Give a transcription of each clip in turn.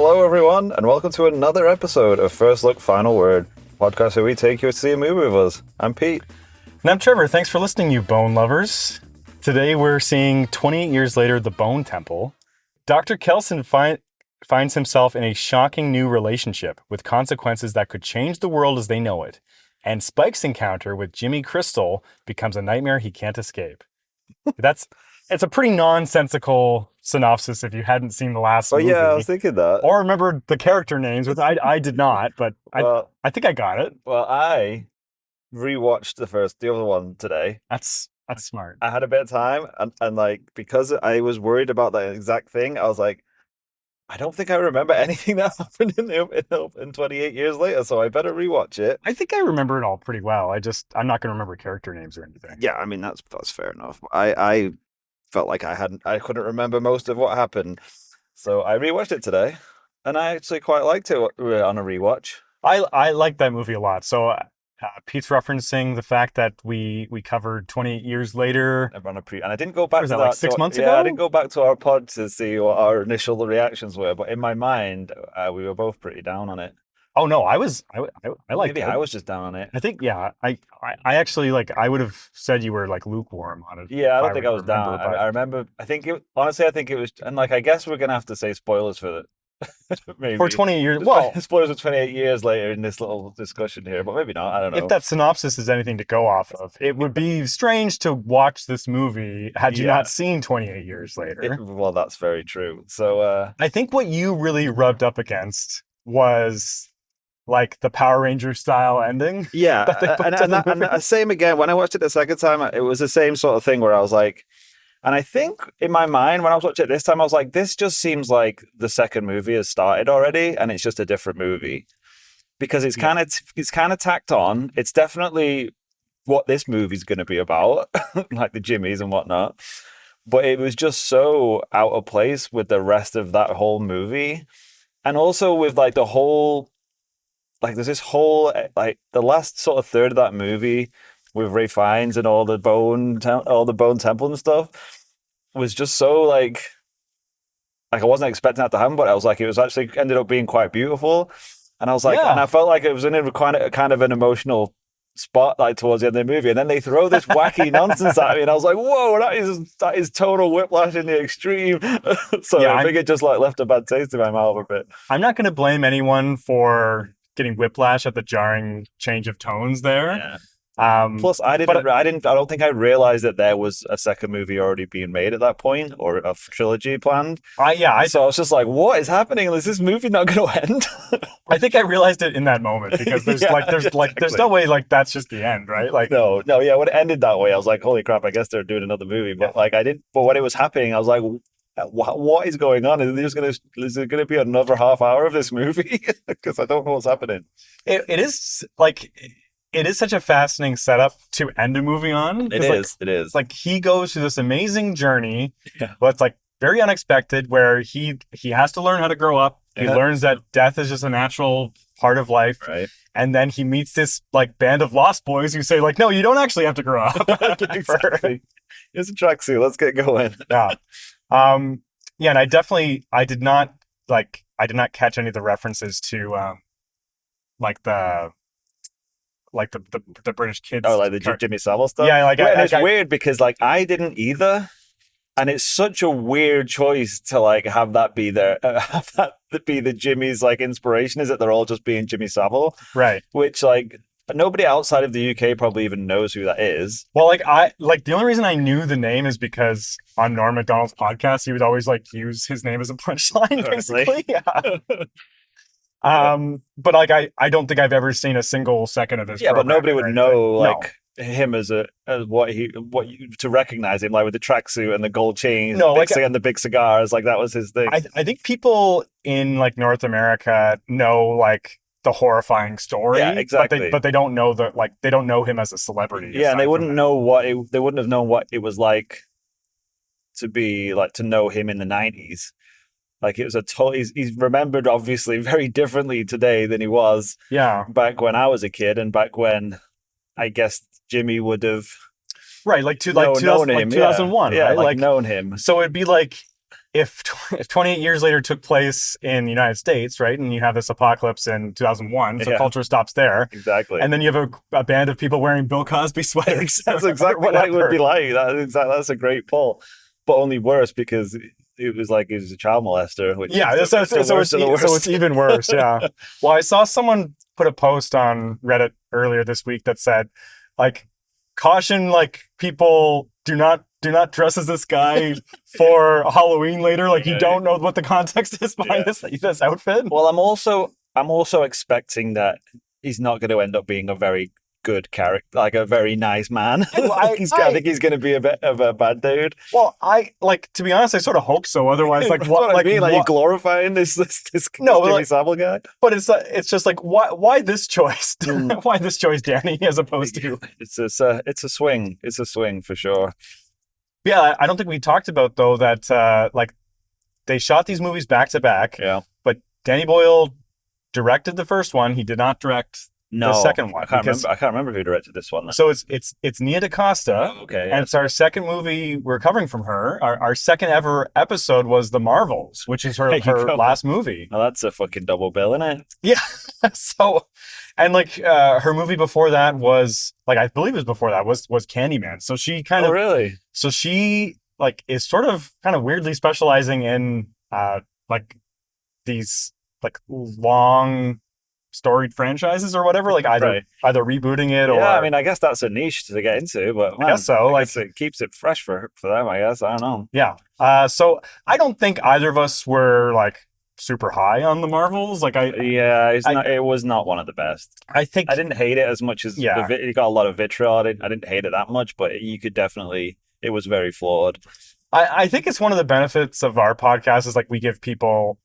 Hello, everyone, and welcome to another episode of First Look, Final Word, podcast where we take you to see a movie with us. I'm Pete. And I'm Trevor. Thanks for listening, you bone lovers. Today we're seeing 28 years later, The Bone Temple. Dr. Kelson finds himself in a shocking new relationship with consequences that could change the world as they know it. And Spike's encounter with Jimmy Crystal becomes a nightmare he can't escape. It's a pretty nonsensical synopsis if you hadn't seen the last movie. Yeah, I was thinking that. Or remember the character names, which I did not, but I think I got it. Well, I rewatched the other one today. That's smart. I had a bit of time, and like, because I was worried about that exact thing, I was like, I don't think I remember anything that happened in 28 years later, so I better rewatch it. I think I remember it all pretty well. I'm not going to remember character names or anything. Yeah, I mean, that's fair enough. I felt like I couldn't remember most of what happened, so I rewatched it today, and I actually quite liked it on a rewatch. I like that movie a lot. So Pete's referencing the fact that we covered 28 years later. And I didn't go back to that like 6 months ago. Yeah, I didn't go back to our pod to see what our initial reactions were, but in my mind, we were both pretty down on it. Oh no, I liked Maybe it. I was just down on it. I think, yeah, I actually, like, I would have said you were like lukewarm on it. Yeah, I don't think I was down. I remember. I think it was, and like, I guess we're gonna have to say spoilers for it. Maybe. For 28 years. Well, spoilers for 28 years later in this little discussion here, but maybe not. I don't know. If that synopsis is anything to go off of, it would be strange to watch this movie had you not seen 28 years later. Well, that's very true. So I think what you really rubbed up against was like the Power Ranger style ending. Yeah, and same again. When I watched it the second time, it was the same sort of thing where I was like, and I think in my mind when I was watching it this time, I was like, this just seems like the second movie has started already, and it's just a different movie because it's kind of tacked on. It's definitely what this movie's going to be about, like the Jimmies and whatnot. But it was just so out of place with the rest of that whole movie, and also with like the whole. Like, there's this whole, like, the last sort of third of that movie with Ralph Fiennes and all the bone temple and stuff was just so, like I wasn't expecting that to happen, but I was like, it was actually ended up being quite beautiful. And I was like, and I felt like it was in a kind of an emotional spot, like, towards the end of the movie. And then they throw this wacky nonsense at me, and I was like, whoa, that is total whiplash in the extreme. So I think it just, like, left a bad taste in my mouth a bit. I'm not going to blame anyone for getting whiplash at the jarring change of tones there. Yeah. Plus, I don't think I realized that there was a second movie already being made at that point, or a trilogy planned. So I was just like, what is happening? Is this movie not going to end? I think I realized it in that moment because there's no way, like, that's just the end, right? Like, no, yeah. When it ended that way, I was like, holy crap! I guess they're doing another movie. But but when it was happening, I was like, what is going on? Is there going to be another half hour of this movie? Because I don't know what's happening. It is such a fascinating setup to end a movie on. It is. Like, he goes through this amazing journey, but it's like very unexpected, where he has to learn how to grow up. He learns that death is just a natural part of life. Right. And then he meets this, like, band of lost boys who say, like, no, you don't actually have to grow up. Exactly. Here's a tracksuit. Let's get going. Yeah. And I did not catch any of the references to the British kids. Oh, like the Jimmy Savile stuff? Yeah, it's weird because, like, I didn't either. And it's such a weird choice to, like, have that be the Jimmy's, like, inspiration, is that they're all just being Jimmy Savile. Right. Which, like, nobody outside of the UK probably even knows who that is. Well, the only reason I knew the name is because on Norm Macdonald's podcast, he would always, like, use his name as a punchline, basically. Yeah. But, like, I don't think I've ever seen a single second of this. Yeah, but nobody would know, him as to recognize him, like, with the tracksuit and the gold chains, and the big cigars, like, that was his thing. I think people in, like, North America know, like, the horrifying story. Yeah, exactly. But they don't know they don't know him as a celebrity. Yeah, and they wouldn't have known what it was like to be, like, to know him in the 90s. Like, it was he's remembered, obviously, very differently today than he was back when I was a kid, and back when, I guess, Jimmy would have known him. 2001, yeah, right? like, known him. So it'd be like if 28 years later took place in the United States, right, and you have this apocalypse in 2001, so culture stops there. Exactly. And then you have a band of people wearing Bill Cosby sweaters. That's exactly what it would be like. That's a great pull, but only worse because it was like he was a child molester. Which so it's even worse. Yeah. Well, I saw someone put a post on Reddit earlier this week that said, like, caution, like, people do not dress as this guy for Halloween later. Like, you don't know what the context is behind this outfit. Well, I'm also expecting that he's not going to end up being a very good character, like a very nice man. I think he's going to be a bit of a bad dude. Well, to be honest, I sort of hope so. Otherwise, like, what I mean, like you're glorifying this Jimmy Savile guy. But it's just like, why this choice? Why this choice, Danny, as opposed to it's a swing. It's a swing for sure. Yeah, I don't think we talked about though that like they shot these movies back to back. Yeah, but Danny Boyle directed the first one. He did not direct the second one. I can't remember who directed this one. So it's Nia DaCosta. Oh, okay, and it's our second movie we're covering from her. Our second ever episode was The Marvels, which is her last movie. Oh, that's a fucking double bill, isn't it? Yeah. So, and like her movie before that was, like, I believe it was before that was Candyman. So she kind of really. So she like is sort of kind of weirdly specializing in like these like long storied franchises or whatever, like either rebooting it or I mean, I guess that's a niche to get into, but man, I guess so. I guess it keeps it fresh for them, I guess. I don't know. Yeah. So I don't think either of us were like super high on the Marvels. Like it was not one of the best. I think I didn't hate it as much as it got a lot of vitriol. I didn't hate it that much, but you could definitely, it was very flawed. I think it's one of the benefits of our podcast is like we give people.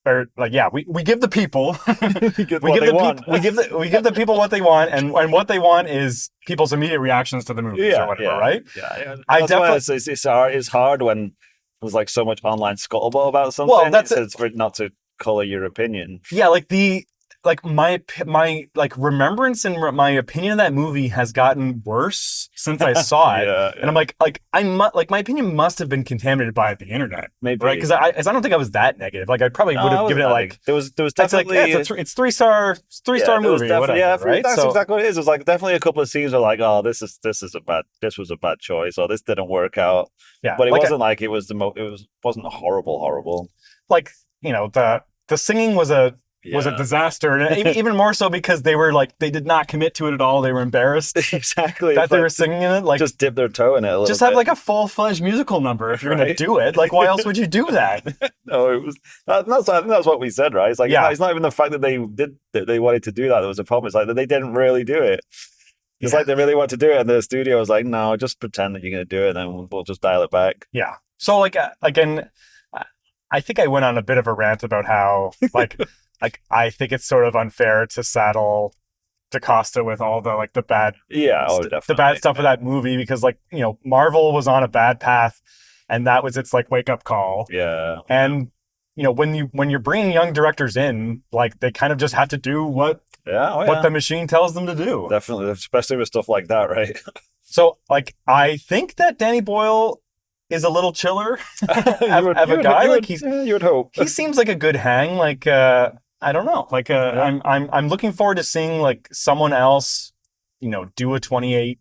Or like, we give the people we give the people what they want, and what they want is people's immediate reactions to the movies or whatever, right? Yeah. That's why it's hard when there's like so much online scuttlebutt about something. Well, it's for not to color your opinion. Yeah, like my remembrance and my opinion of that movie has gotten worse since I saw it. And I'm like my opinion must have been contaminated by the internet, maybe, right? Because I don't think I was that negative. Like I probably would have given it like there was definitely it's 3-star movie. Whatever, right? That's exactly what it is. It was like definitely a couple of scenes were like, oh, this was a bad choice, or this didn't work out. Yeah, but it wasn't like it was wasn't horrible. Like, you know, the singing was a disaster, and even more so because they were like, they did not commit to it at all. They were embarrassed exactly that they were singing in it. Like, just dip their toe in it a little. Just have like a full-fledged musical number if you're going to do it. Like, why else would you do that? No, it was I think that's what we said, right? It's like it's not even the fact that they wanted to do that was a problem. It's like that they didn't really do it. It's like they really want to do it, and the studio was like, no, just pretend that you're going to do it, and then we'll just dial it back. Yeah. So like again, I think I went on a bit of a rant about how like. Like, I think it's sort of unfair to saddle DaCosta with all the bad, the bad stuff of that movie, because, like, you know, Marvel was on a bad path, and that was its like wake up call. Yeah. And you know, when you're bringing young directors in, like, they kind of just have to do what the machine tells them to do. Definitely, especially with stuff like that, right? So, like, I think that Danny Boyle is a little chiller of a guy. You would hope. He seems like a good hang. Like, I don't know. Like, I'm looking forward to seeing like someone else, you know, do a 28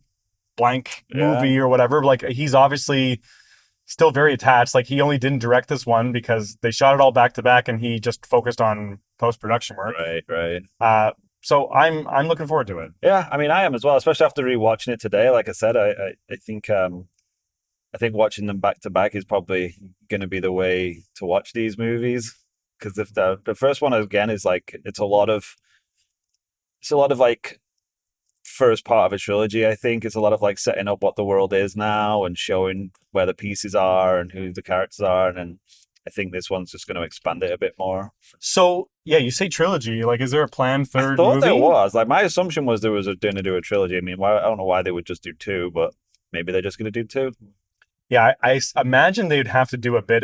blank movie or whatever. Like, he's obviously still very attached. Like, he only didn't direct this one because they shot it all back to back, and he just focused on post-production work. Right. So I'm looking forward to it. Yeah, I mean, I am as well, especially after rewatching it today. Like I said, I think watching them back to back is probably going to be the way to watch these movies. Because if the first one again is like it's a lot of like first part of a trilogy. I think it's a lot of like setting up what the world is now and showing where the pieces are and who the characters are, and I think this one's just going to expand it a bit more. So yeah, you say trilogy. Like, is there a planned third movie? I thought there was. Like, my assumption was there was going to do a trilogy. I mean, I don't know why they would just do two, but maybe they're just going to do two. Yeah, I imagine they'd have to do a bit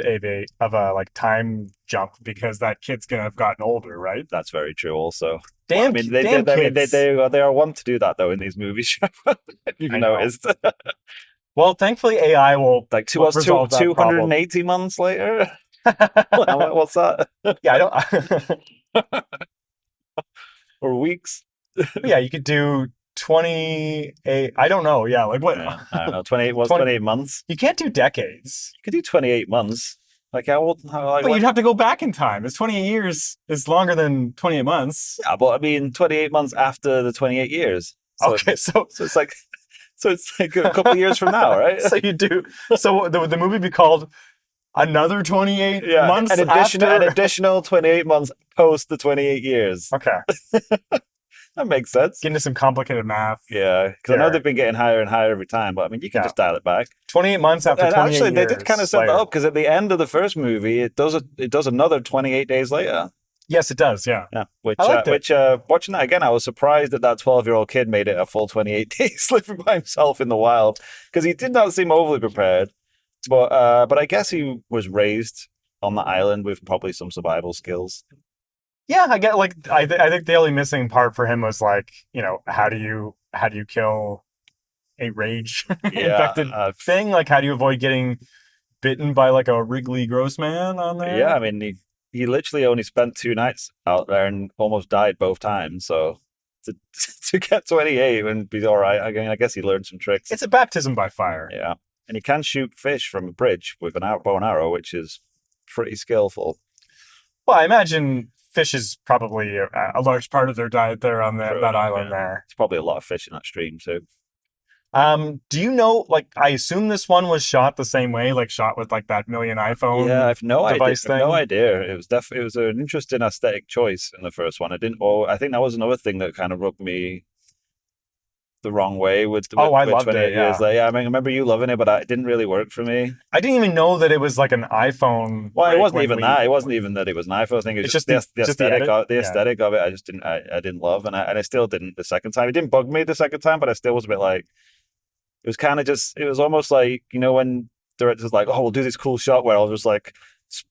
of a like time jump because that kid's gonna have gotten older, right? That's very true. Also, damn, kids. They are one to do that though in these movies. You've noticed. Well, thankfully AI will like 280 months later. What's that? Yeah, I don't. Or weeks? Yeah, you could do 28. I don't know. Yeah, like what? Yeah, I don't know. 28. What's 20 28 months? You can't do decades. You could do 28 months. Like how old? But you'd have to go back in time. It's 28 years. It's longer than 28 months. Yeah, but I mean, 28 months after the 28 years. So, Okay, so it's like, a couple of years from now, right? so you do. So the movie be called Another 28 Yeah, months an after. additional 28 months post the 28 years. Okay, That makes sense. get into some complicated math. Yeah, because I know they've been getting higher and higher every time, but I mean, you can just dial it back. 28 months after And 28 actually, they years did kind of set that later. up because at the end of the first movie, it does another 28 days later. Yes, it does. Yeah. Yeah, which I liked it. watching that again, I was surprised that 12-year-old kid made it a full 28 days living by himself in the wild because he did not seem overly prepared. But I guess he was raised on the island with probably some survival skills. Yeah, I get like I think the only missing part for him was like, how do you kill a rage infected thing? Like how do you avoid getting bitten by like a wriggly gross man on there? Yeah, I mean he literally only spent 2 nights out there and almost died both times. So to get 28 and be all right, I mean, I guess he learned some tricks. It's a baptism by fire. Yeah, and he can shoot fish from a bridge with an bow and arrow, which is pretty skillful. Well, I imagine fish is probably a large part of their diet there on that island there. It's probably a lot of fish in that stream too. Do you know, like, I assume this one was shot the same way, like shot with like that million iPhone Yeah, I've no device idea. thing? No idea. It was an interesting aesthetic choice in the first one. I think that was another thing that kind of rubbed me the wrong way with I loved 28 it, years. yeah. Like, I mean, I remember you loving it, but it didn't really work for me. I didn't even know that it was like an iPhone. Well, it wasn't even that. It wasn't even that it was an iPhone. I think it was just the aesthetic. The aesthetic of it, I just didn't. I didn't love, and I still didn't the second time. It didn't bug me the second time, but I still was a bit like. It was kind of just. It was almost like when directors like, oh, we'll do this cool shot where I'll just like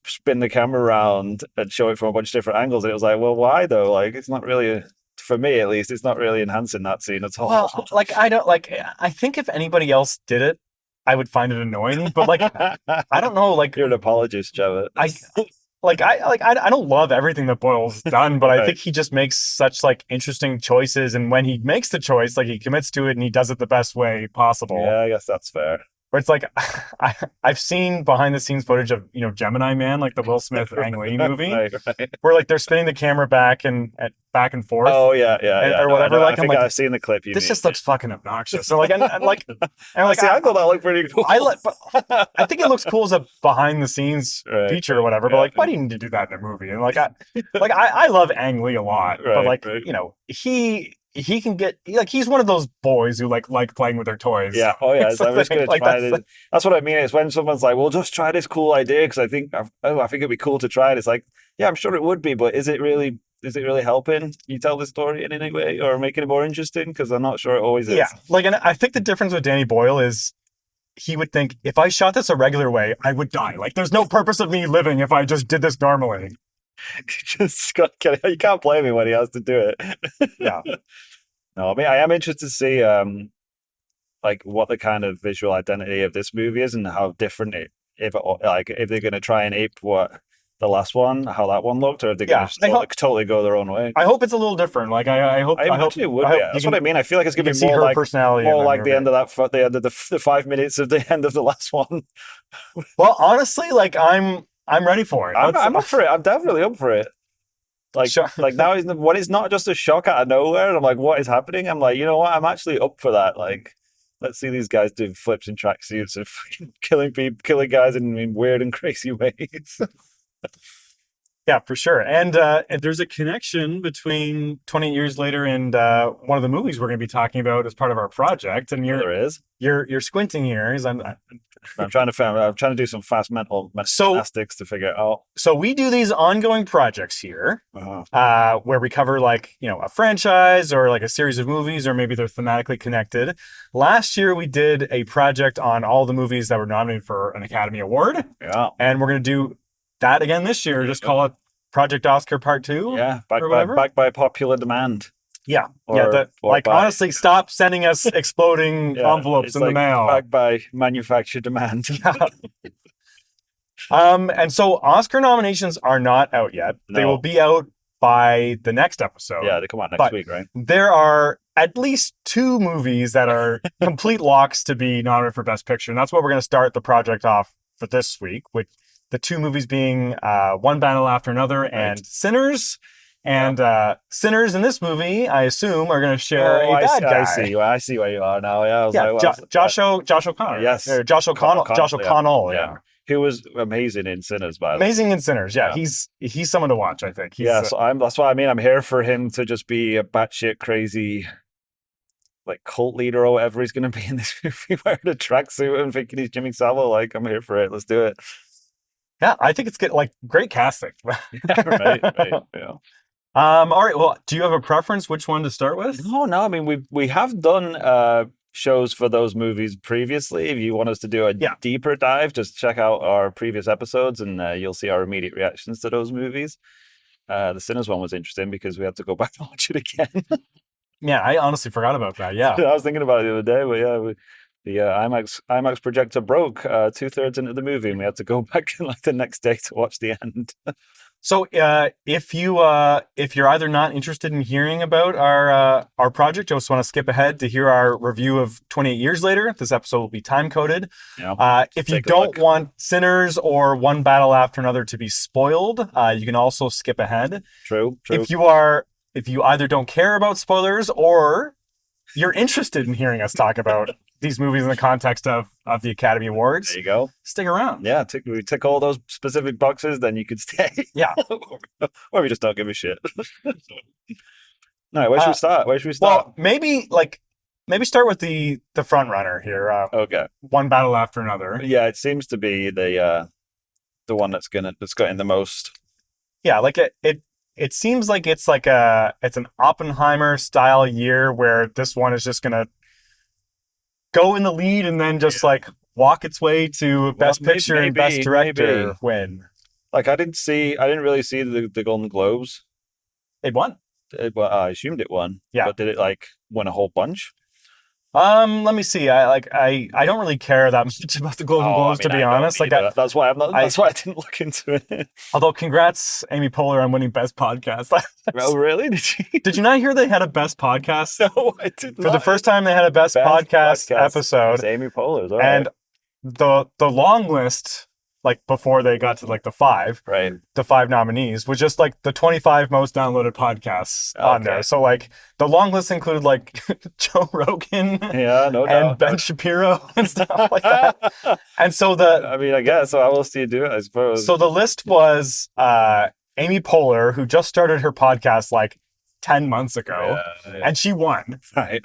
spin the camera around and show it from a bunch of different angles. And it was like, well, why though? Like, it's not really. For me, at least, it's not really enhancing that scene at all. Well, like I think if anybody else did it, I would find it annoying. But like, I don't know. Like, you're an apologist, Trevor. I don't love everything that Boyle's done, but I think he just makes such like interesting choices. And when he makes the choice, like he commits to it and he does it the best way possible. Yeah, I guess that's fair. Where it's like, I've seen behind the scenes footage of, Gemini Man, like the Will Smith Ang Lee movie, right. where like they're spinning the camera back and forth. Oh yeah. Or whatever. I Like think I'm like, I've seen the clip. This just looks fucking obnoxious. So like, and like, See, I thought that looked pretty cool. I think it looks cool as a behind the scenes feature or whatever. But like, why do you need to do that in a movie? And like, I love Ang Lee a lot, but like, he can get he's one of those boys who like playing with their toys. Yeah. Oh yeah. I'm just gonna try it. That's what I mean. Is when someone's like, "Well, just try this cool idea," because I think it'd be cool to try it. It's like, yeah, I'm sure it would be, but is it really helping you tell the story in any way or making it more interesting? Because I'm not sure it always is. Yeah. Like, and I think the difference with Danny Boyle is he would think if I shot this a regular way, I would die. Like, there's no purpose of me living if I just did this normally. You can't blame him when he has to do it. Yeah. No, I mean, I am interested to see like what the kind of visual identity of this movie is and how different if they're going to try and ape what the last one, how that one looked, or if they're going to totally go their own way. I hope it's a little different. Like I hope it would be. That's what I mean. I feel like it's going to be more like personality, more like the end of the 5 minutes of the end of the last one. Well, honestly, like I'm ready for it. I'm up for it. I'm definitely up for it. Like now when it's not just a shock out of nowhere, and I'm like, what is happening? I'm like, you know what? I'm actually up for that. Like, let's see these guys doing flips in tracksuits and killing guys in weird and crazy ways. Yeah, for sure. And there's a connection between 20 years later and one of the movies we're going to be talking about as part of our project. And there is. You're squinting here. I'm trying to do some fast mental gymnastics to figure it out. So we do these ongoing projects here, where we cover like a franchise or like a series of movies, or maybe they're thematically connected. Last year we did a project on all the movies that were nominated for an Academy Award. Yeah, and we're going to do that again this year. Just call it Project Oscar Part 2. Yeah, backed by popular demand. Yeah, honestly, stop sending us exploding envelopes in the mail. Backed by manufactured demand. And so Oscar nominations are not out yet. They will be out by the next episode. Yeah, they come out next week, right? There are at least 2 movies that are complete locks to be nominated for Best Picture. And that's what we're going to start the project off for this week, with the 2 movies being One Battle After Another and Sinners. And Sinners in this movie, I assume, are going to share a bad guy. I see where you are now. Yeah, I was like, Josh O'Connor. Yes. Josh O'Connell. Yeah. He was amazing in Sinners, by the way. Amazing in Sinners, yeah. He's someone to watch, I think. So that's what I mean. I'm here for him to just be a batshit crazy, like, cult leader or whatever he's going to be in this movie, wearing a tracksuit and thinking he's Jimmy Savile. Like, I'm here for it. Let's do it. Yeah, I think it's good. Like, great casting. right. Yeah. All right. Well, do you have a preference which one to start with? No. I mean, we have done shows for those movies previously. If you want us to do a deeper dive, just check out our previous episodes and you'll see our immediate reactions to those movies. The Sinners one was interesting because we had to go back and watch it again. Yeah, I honestly forgot about that. Yeah. I was thinking about it the other day, but yeah, the IMAX projector broke 2/3 into the movie, and we had to go back like the next day to watch the end. So if you're either not interested in hearing about our project, you just want to skip ahead to hear our review of 28 Years Later, this episode will be time coded. Yeah, if you don't want Sinners or One Battle After Another to be spoiled, you can also skip ahead. True. If you either don't care about spoilers or you're interested in hearing us talk about these movies in the context of the Academy Awards, there you go. Stick around. Yeah, we tick all those specific boxes, then you could stay. Yeah. Or we just don't give a shit. No, where should we start? Well, maybe start with the front runner here. Okay. One Battle After Another. Yeah, it seems to be the one that's gotten the most. Yeah, like it seems like it's an Oppenheimer style year where this one is just gonna go in the lead and then just like walk its way to Best Picture and Best Director win. Like I didn't really see the Golden Globes. It won. I assumed it won. Yeah. But did it like win a whole bunch? Let me see. I don't really care that much about the Golden Globes, to be honest. Like that. That's why that's why I didn't look into it. Although, congrats, Amy Poehler, on winning Best Podcast. Oh, really? Did you not hear they had a Best Podcast? No, I didn't. For the first time, they had a Best podcast episode. It's Amy Poehler's, and the long list, like before they got to like the 5, right? The 5 nominees was just like the 25 most downloaded podcasts on there. So like the long list included like Joe Rogan, and Ben Shapiro and stuff like that. And so I guess so. How else do you do it? I suppose. So the list was Amy Poehler, who just started her podcast like 10 months ago, and she won. Right.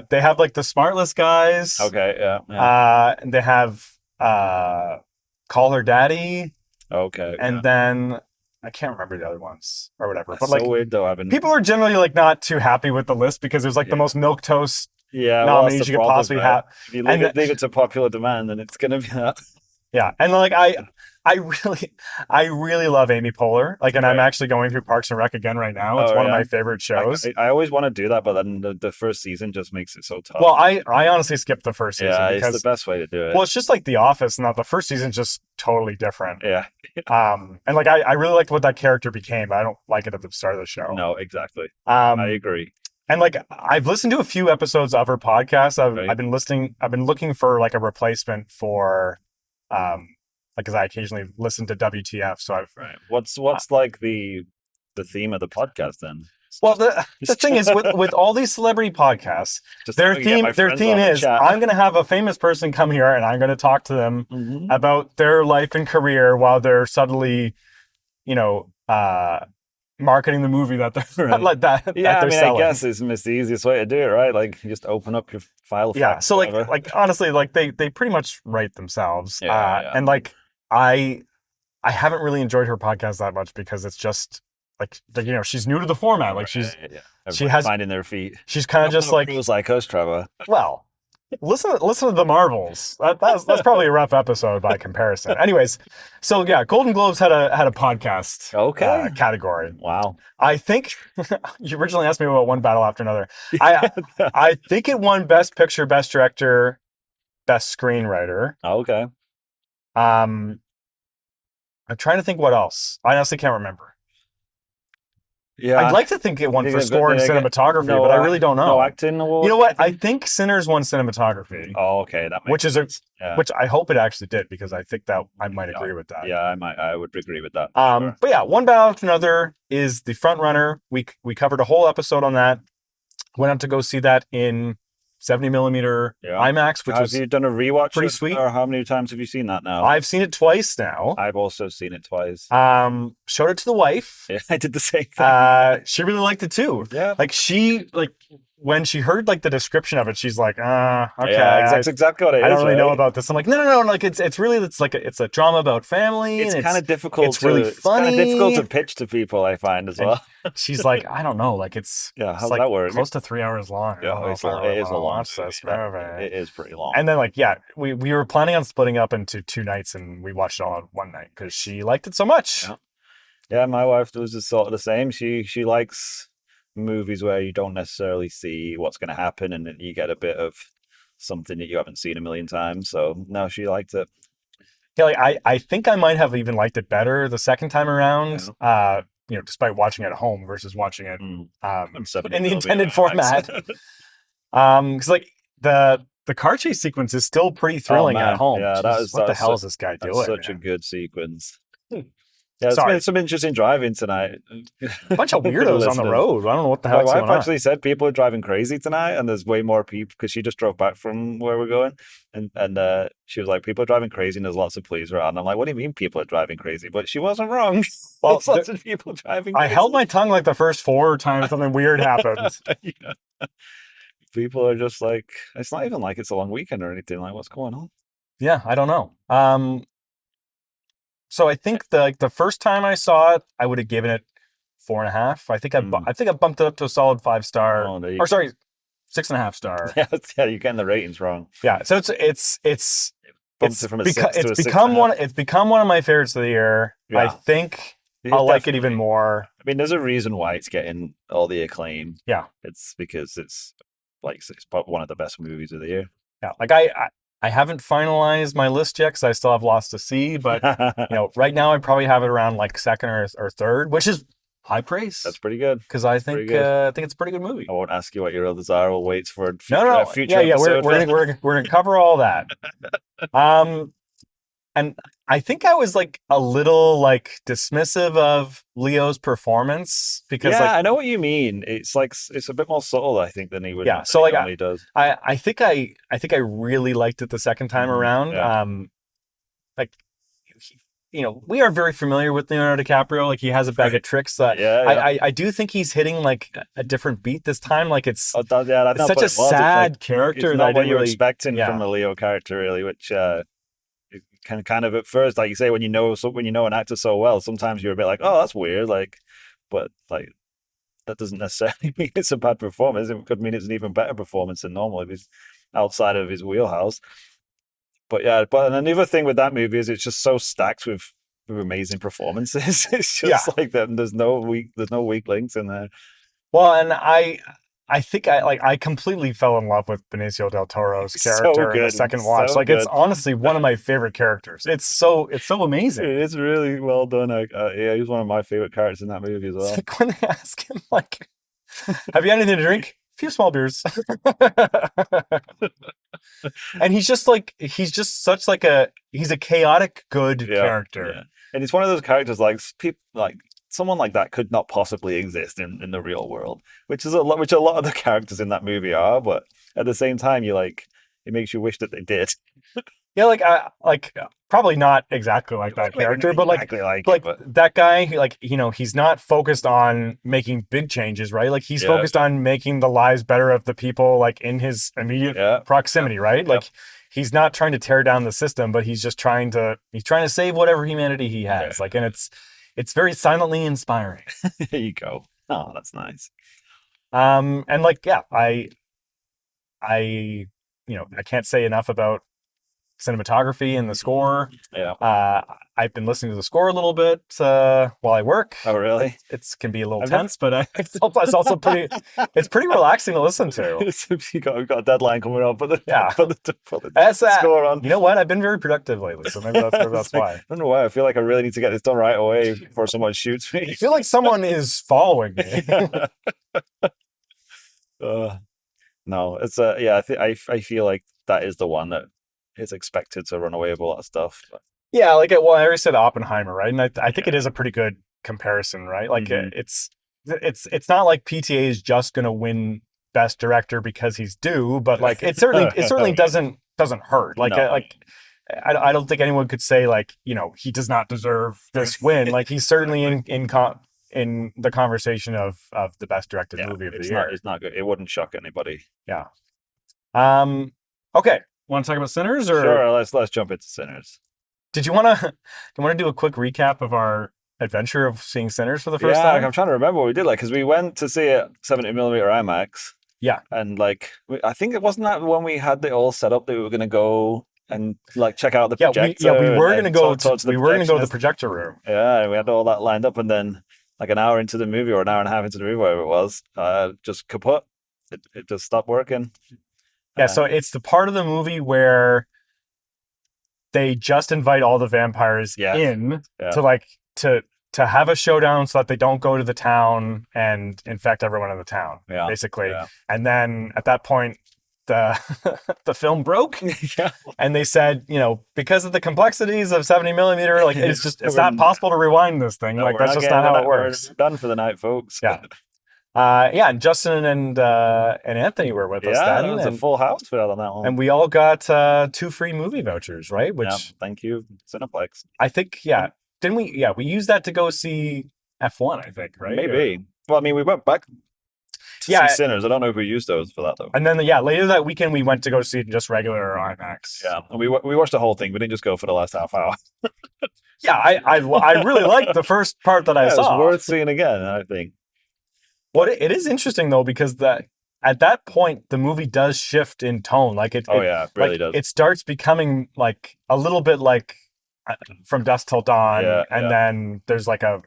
They have like the Smartless guys. Okay. Yeah. And they have Call Her Daddy. Okay. And then I can't remember the other ones or whatever. That's so weird though. People are generally like not too happy with the list because it was like the most milquetoast nominees you could possibly have. If you leave it to popular demand, then it's gonna be that. Yeah, and like I really love Amy Poehler. Like, and I'm actually going through Parks and Rec again right now. It's one of my favorite shows. I always want to do that, but then the first season just makes it so tough. Well, I honestly skipped the first season. Yeah, it's the best way to do it. Well, it's just like The Office, and the first season's just totally different. Yeah. And like I really liked what that character became, but I don't like it at the start of the show. No, exactly. I agree. And like I've listened to a few episodes of her podcast. I've been looking for like a replacement for because I occasionally listen to WTF. So I've What's like the theme of the podcast then? Well, the thing is with all these celebrity podcasts, their theme is I'm going to have a famous person come here and I'm going to talk to them about their life and career while they're subtly, marketing the movie that they're like that. Yeah, that they're selling. I guess it's the easiest way to do it, right? Like you just open up your file. Yeah. So like honestly, like they pretty much write themselves. Yeah. And like I haven't really enjoyed her podcast that much because it's just like she's new to the format. Like she has finding their feet. She's kind of just like it was like us, Trevor. Well, listen to the Marvels. That's probably a rough episode by comparison. Anyways, so yeah, Golden Globes had a podcast category. Wow. I think you originally asked me about One Battle After Another. I think it won Best Picture, Best Director, Best Screenwriter. Okay. I'm trying to think what else. I honestly can't remember. Yeah, I'd like to think it won for Did score and they get cinematography, no but I really don't know. No acting award. You know what? I think Sinners won cinematography, Oh, okay, that makes which is sense. Yeah. which I hope it actually did, because I think that I might Yeah. agree with that. Yeah, I would agree with that. For sure. But yeah, One Battle After Another is the front runner. We covered a whole episode on that. Went out to go see that in 70 millimeter IMAX, which Have you done a rewatch? pretty sweet. Or how many times have you seen that now? I've seen it twice now. I've also seen it twice. Showed it to the wife. Yeah, I did the same thing. She really liked it too. Yeah. Like when she heard like the description of it, she's like, okay. Yeah, that's exactly what it is. I don't really know right? about this. I'm like, no. Like it's really it's a drama about family. It's and kind of difficult. It's really funny. It's kind of difficult to pitch to people, I find as well. She's like, I don't know. Like it's how's like that work? close to 3 hours long. Yeah, it is a long movie. It is pretty long. And then we were planning on splitting up into 2 nights, and we watched it all in one night because she liked it so much. Yeah, my wife was just sort of the same. She likes movies where you don't necessarily see what's going to happen, and you get a bit of something that you haven't seen a million times. So no, she liked it. Yeah, like I think I might have even liked it better the second time around. Despite watching it at home versus watching it in the intended format. Because like the car chase sequence is still pretty thrilling at home. Yeah, what the hell is this guy doing? Such a good sequence. Yeah, it's been some interesting driving tonight. A bunch of weirdos on the road. I don't know what the hell. My wife actually said people are driving crazy tonight, and there's way more people because she just drove back from where we're going, and she was like, people are driving crazy, and there's lots of police around. I'm like, what do you mean people are driving crazy? But she wasn't wrong. Well, there's lots of people driving crazy. I held my tongue like the first 4 times something weird happened. Yeah. People are just like, it's not even like it's a long weekend or anything. Like, what's going on? Yeah, I don't know. So I think the first time I saw it, I would have given it 4.5. I think I bumped it up to a solid 5-star. Or sorry, 6.5 star. Yeah, you're getting the ratings wrong. Yeah, so it's become one of my favorites of the year. Yeah. I think I'll like it even more. I mean, there's a reason why it's getting all the acclaim. Yeah, it's because it's one of the best movies of the year. Yeah, like I haven't finalized my list yet because I still have lots to see, but right now I probably have it around like second or third, which is high praise. That's pretty good. Because I think it's a pretty good movie. I won't ask you what your others are. We'll wait for future episode. We're gonna cover all that. And I think I was like a little like dismissive of Leo's performance because I know what you mean. It's like it's a bit more subtle, I think, than he would. Yeah, so like normally does. I think I really liked it the second time around. Yeah. We are very familiar with Leonardo DiCaprio. Like he has a bag of tricks. I do think he's hitting like a different beat this time. Like it's such a sad character. It's not what you're expecting from a Leo character, really, which. Can kind of at first, like you say, when you know an actor so well, sometimes you're a bit like, oh, that's weird, but that doesn't necessarily mean it's a bad performance. It could mean it's an even better performance than normal if he's outside of his wheelhouse. But another thing with that movie is it's just so stacked with amazing performances. It's just like that. There's no weak links in there. Well, and I think I completely fell in love with Benicio del Toro's character in the second watch. It's honestly one of my favorite characters. It's so amazing. It's really well done. He's one of my favorite characters in that movie as well. It's like when they ask him, like, have you had anything to drink? A few small beers. And he's just such like he's a chaotic good character. Yeah. And it's one of those characters someone like that could not possibly exist in the real world, which a lot of the characters in that movie are, but at the same time, it makes you wish that they did. Yeah, probably not exactly like that character, but that guy, he's not focused on making big changes, right? Like he's focused on making the lives better of the people like in his immediate proximity, right? Like he's not trying to tear down the system, but he's trying to save whatever humanity he has. Yeah. And it's very silently inspiring. There you go. Oh, that's nice. And I can't say enough about cinematography and the score. Yeah. I've been listening to the score a little bit while I work. Oh, really? It can be a little tense, but it's also pretty. It's pretty relaxing to listen to. We've got a deadline coming up, but Yeah. put the That's score on. You know what? I've been very productive lately, so maybe that's why. I don't know why. I feel like I really need to get this done right away before someone shoots me. I feel like someone is following me. No, it's I feel like that is the one that is expected to run away with all that stuff. But. Yeah, like I already said Oppenheimer, right? And I think it is a pretty good comparison, right? Like it's not like PTA is just going to win Best Director because he's due, but like it certainly doesn't hurt. Like No. I don't think anyone could say like, you know, he does not deserve this win. Like he's certainly in the conversation of the best directed movie of the year. It's not good. It wouldn't shock anybody. Yeah. Okay. Want to talk about Sinners or sure? Let's jump into Sinners. Did you want to do a quick recap of our adventure of seeing Sinners for the first time? Like, I'm trying to remember what we did. Like, because we went to see it 70mm IMAX. Yeah. And like, I think it wasn't that when we had it all set up that we were going to go and like check out the projector. We were going to go to the projector room. Yeah, we had all that lined up, and then like an hour into the movie or an hour and a half into the movie, whatever it was, just kaput. It just stopped working. Yeah, so it's the part of the movie where they just invite all the vampires in to have a showdown so that they don't go to the town and infect everyone in the town, basically. Yeah. And then at that point, the film broke, and they said, you know, because of the complexities of 70mm, like it's not possible to rewind this thing. Like that's just not how it works. We're done for the night, folks. Yeah. And Justin and Anthony were with us then. Yeah, it was a full house on that one. And we all got 2 free movie vouchers, right? Which thank you, Cineplex. I think, didn't we? Yeah, we used that to go see F1, I think, right? Maybe. Well, I mean, we went back to see Sinners. I don't know if we used those for that, though. And then, later that weekend, we went to go see just regular IMAX. Yeah, and we watched the whole thing. We didn't just go for the last half hour. Yeah, I really liked the first part that I saw. It was worth seeing again, I think. Well, it is interesting, though, because at that point, the movie does shift in tone. Like it really does. It starts becoming like a little bit like From Dusk Till Dawn, then there's like a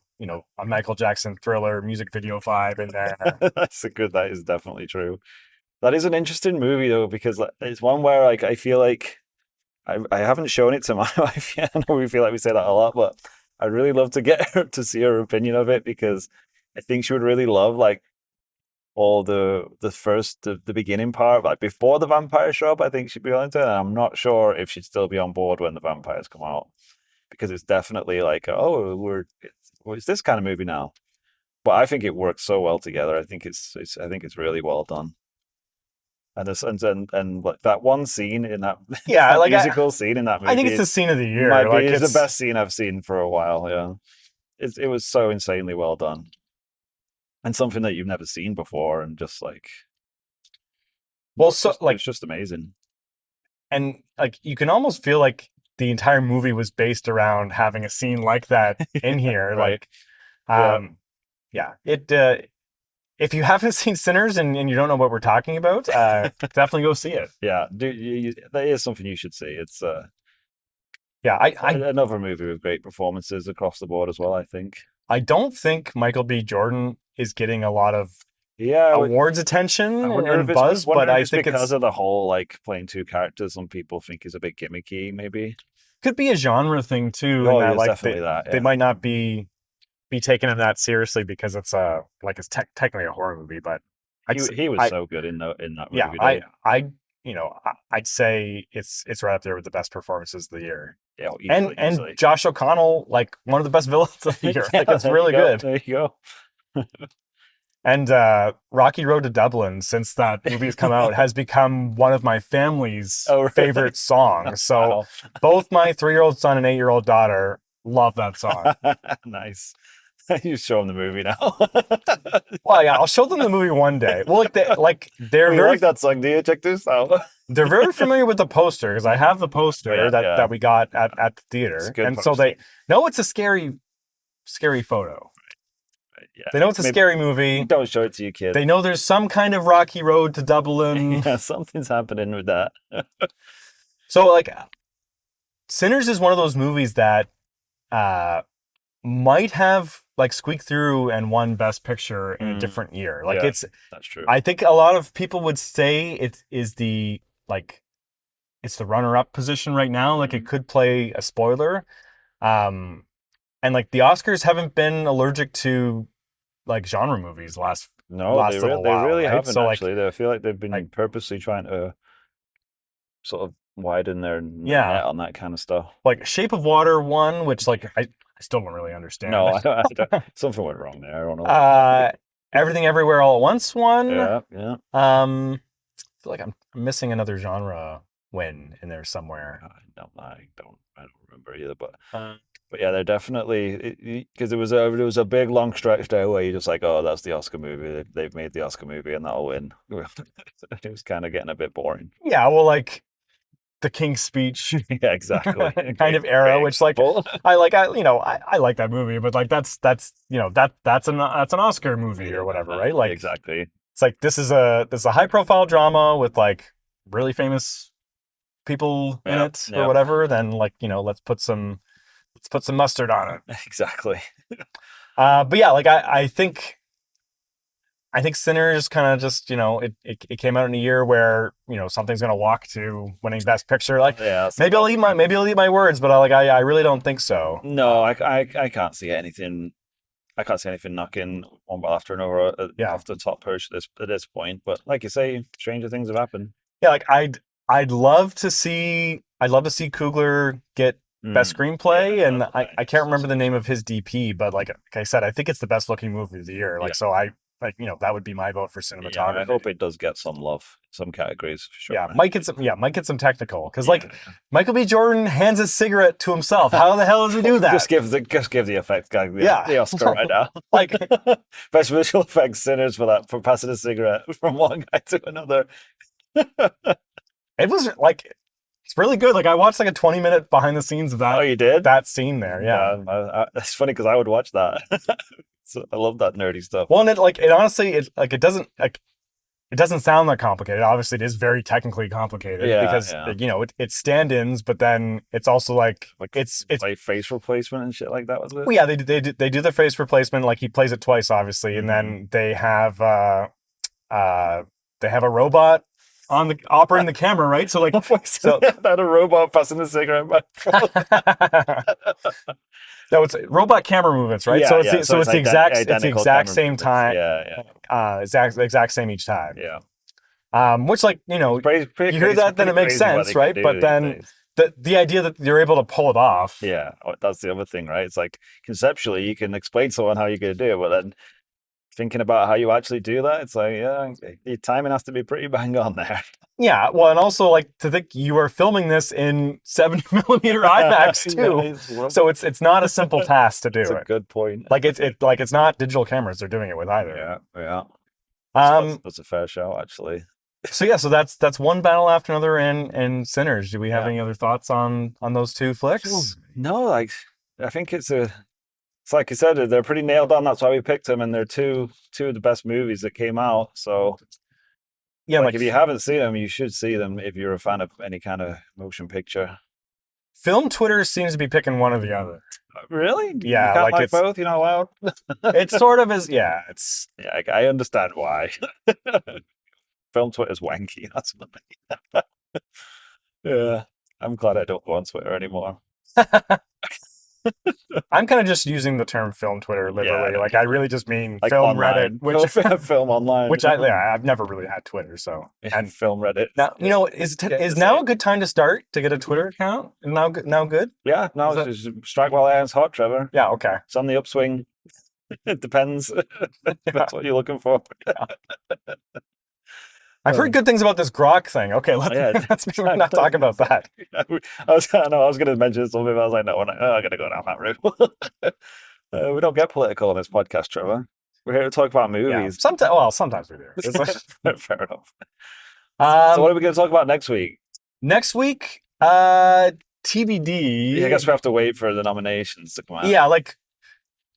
Michael Jackson Thriller music video vibe in there. That is definitely true. That is an interesting movie, though, because it's one where like I feel like I haven't shown it to my wife yet. I know we feel like we say that a lot, but I'd really love to get her to see her opinion of it, because I think she would really love like all the beginning part, like before the vampires show up. I think she'd be into it, and I'm not sure if she'd still be on board when the vampires come out, because it's definitely like, it's this kind of movie now. But I think it works so well together. I think it's really well done. And like that one scene in that musical scene in that movie, I think it's the scene of the year. It's the best scene I've seen for a while. Yeah, it was so insanely well done. And something that you've never seen before, and just like, it's just amazing. And like, you can almost feel like the entire movie was based around having a scene like that in here. Right. If you haven't seen Sinners and you don't know what we're talking about, definitely go see it. Yeah, that is something you should see. It's another movie with great performances across the board as well, I think. I don't think Michael B. Jordan is getting a lot of awards attention and buzz, but I think because of the whole like playing 2 characters, some people think is a bit gimmicky. Maybe could be a genre thing too. Definitely they might not be taken that seriously because it's technically a horror movie, but he was so good in that movie. I'd say it's right up there with the best performances of the year. Yeah, easily. And Josh O'Connell, like one of the best villains of the year. Like it's really good. There you go. And Rocky Road to Dublin, since that movie has come out, has become one of my family's favorite songs. So both my 3-year-old son and 8-year-old daughter love that song. Nice. You show them the movie now. Well, yeah, I'll show them the movie one day. Well, they're very like that song. Do you check this out? They're very familiar with the poster, because I have the poster that we got at the theater, and so they know it's a scary photo. Right. Yeah. They know it's a scary movie. Don't show it to your kids. They know there's some kind of Rocky Road to Dublin. Yeah, something's happening with that. So like, Sinners is one of those movies that might have like squeaked through and won Best Picture in a different year. Like Yeah, it's, that's true. I think a lot of people would say it is the like, it's the runner-up position right now. Like it could play a spoiler. And like the Oscars haven't been allergic to like genre movies last they little while, really right? haven't So actually. I feel like they've been like- purposely trying to sort of widen their Yeah. net on that kind of stuff. like Shape of Water won, which like I still don't really understand. No, I don't, something went wrong there. I don't know. Everything Everywhere All at Once won. Yeah. I feel like I'm missing another genre win in there somewhere. I don't remember either, but yeah, they're definitely, because there was a big long stretch there where you're just like, oh, that's the Oscar movie. They've made the Oscar movie and that'll win. It was kind of getting a bit boring. Yeah, well, like the King's Speech Yeah, exactly. kind of era, which like example. I like like that movie, but like that's that's an Oscar movie or whatever, right? Like exactly. it's like this is a high profile drama with like really famous people in it or whatever. Then like let's put some mustard on it. Exactly. But yeah, like I think Sinners kind of just it came out in a year where something's gonna walk to winning Best Picture. Like maybe I'll eat my words, but I really don't think so. No, I can't see anything. I can't see anything knocking one ball after another off the top perch at this point. But like you say, stranger things have happened. Yeah, like I'd love to see Coogler get Best Screenplay, and I can't remember the name of his DP, but like I said, I think it's the best looking movie of the year. Like so that would be my vote for cinematography. Yeah, I hope it does get some love, some categories for sure. Yeah, might get some technical because Michael B. Jordan hands a cigarette to himself. How the hell does he do that? just give the effect guy the Oscar right now. Like best visual effects Sinners for passing a cigarette from one guy to another. It was like it's really good. Like I watched like a 20-minute behind the scenes of that. Oh, you did? That scene there, yeah. It's funny because I would watch that. So I love that nerdy stuff. Well, and it honestly it doesn't sound that complicated. Obviously, it is very technically complicated because it's stand-ins, but then it's also like it's like face replacement and shit like that, was it? Well, yeah, they do the face replacement. Like he plays it twice, obviously, and then they have a robot operating the camera, right? So like that a robot passing a cigarette back. No, it's robot camera movements, right? Yeah, so it's the exact same time. Yeah. Exact same each time. Yeah. Which like, you hear that, then it makes sense, right? But then the idea that you're able to pull it off. Yeah. That's the other thing, right? It's like conceptually you can explain to someone how you're going to do it, but then thinking about how you actually do that, it's like, your timing has to be pretty bang on there. Yeah, well, and also like to think you are filming this in 70mm IMAX too, so it's not a simple task to do. That's a good point. Like it's not digital cameras they're doing it with either. Yeah. That's a fair show, actually. So that's one battle after another in Sinners. Do we have any other thoughts on those two flicks? No, like I think it's like you said, they're pretty nailed on. That's why we picked them, and they're two of the best movies that came out. So, yeah, like if you haven't seen them, you should see them if you're a fan of any kind of motion picture. Film Twitter seems to be picking one or the other. Really? Yeah, you can't like both. You're not allowed. It sort of is. Yeah, it's. Yeah, I understand why. Film Twitter's wanky. That's what I mean. Yeah, I'm glad I don't go on Twitter anymore. I'm kind of just using the term film Twitter liberally. Yeah. Like I really just mean like film online. Reddit, which film online. Which I've never really had Twitter, so and film Reddit. Now is now a good time to start to get a Twitter account? Now good? Yeah, now it's strike while iron's hot, Trevor. Yeah, okay. It's on the upswing. It depends. That's what you're looking for. I've heard good things about this grok thing. Okay, let's not talk about that. I was going to mention something, but I was like, no, I'm going to go down that route. We don't get political on this podcast, Trevor. We're here to talk about movies. Yeah, sometimes we do. Fair enough. So what are we going to talk about next week? Next week, TBD. Yeah, I guess we have to wait for the nominations to come out. Yeah, like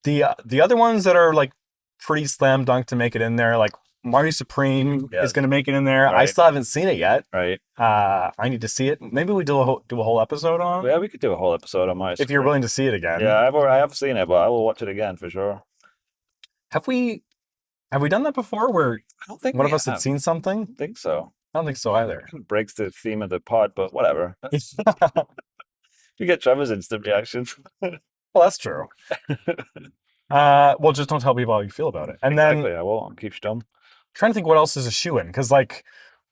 the other ones that are like pretty slam dunk to make it in there, like Marty Supreme Yes. is going to make it in there. I Right. still haven't seen it yet. Right. I need to see it. Maybe we do a whole episode on it, Yeah, we could do a whole episode on my. if you're willing to see it again. Yeah, I have seen it, but I will watch it again for sure. Have we done that before where I don't think one we of us had have. seen something? I don't think so. I don't think so either. Kind of breaks the theme of the pod, but whatever. You get Trevor's instant reaction. Well, that's true. Well, just don't tell people how you feel about it. And Exactly, then I won't. Keep stum. trying to think what else is a shoe-in, because like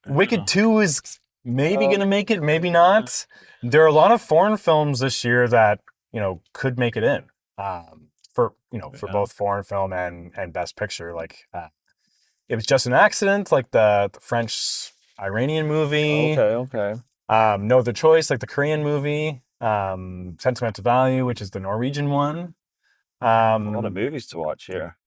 Wicked 2 is maybe going to make it, maybe not. There are a lot of foreign films this year that, could make it in. For both foreign film and Best Picture. Like It Was Just an Accident, like the French Iranian movie. Okay. No Other Choice, like the Korean movie. Sentimental Value, which is the Norwegian one. A lot of movies to watch here.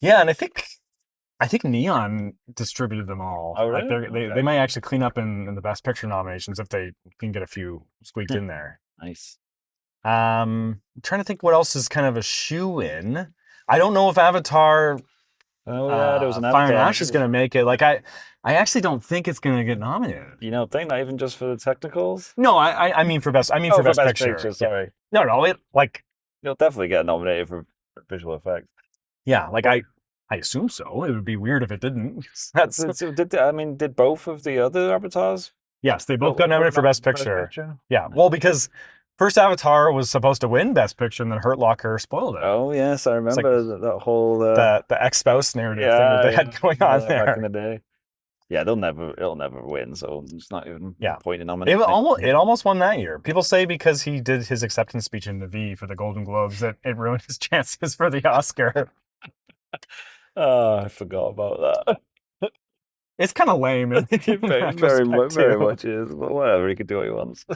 Yeah, and I think Neon distributed them all. Oh, really? Like they might actually clean up in the Best Picture nominations if they can get a few squeaked in there. Nice. I'm trying to think what else is kind of a shoe-in. I don't know if Avatar Oh yeah, there was an Fire and Avatar Ash is going to make it. Like I actually don't think it's going to get nominated. You don't think, not even just for the technicals? No, I mean for best. I mean for best picture. Sorry. Yeah. No, it like You'll definitely get nominated for visual effects. yeah, like I assume so. It would be weird if it didn't. That's Did both of the other avatars? Yes, they both got nominated for best picture. Yeah, well, because first Avatar was supposed to win Best Picture, and then Hurt Locker spoiled it. Oh yes, I remember that whole the ex-spouse narrative thing that they had going on there back in the day. Yeah, it'll never win, so it's not even a point in nominating. It almost won that year. People say because he did his acceptance speech in the V for the Golden Globes that it ruined his chances for the Oscar. Oh, I forgot about that. It's kind of lame. Very much is. But whatever, he can do what he wants.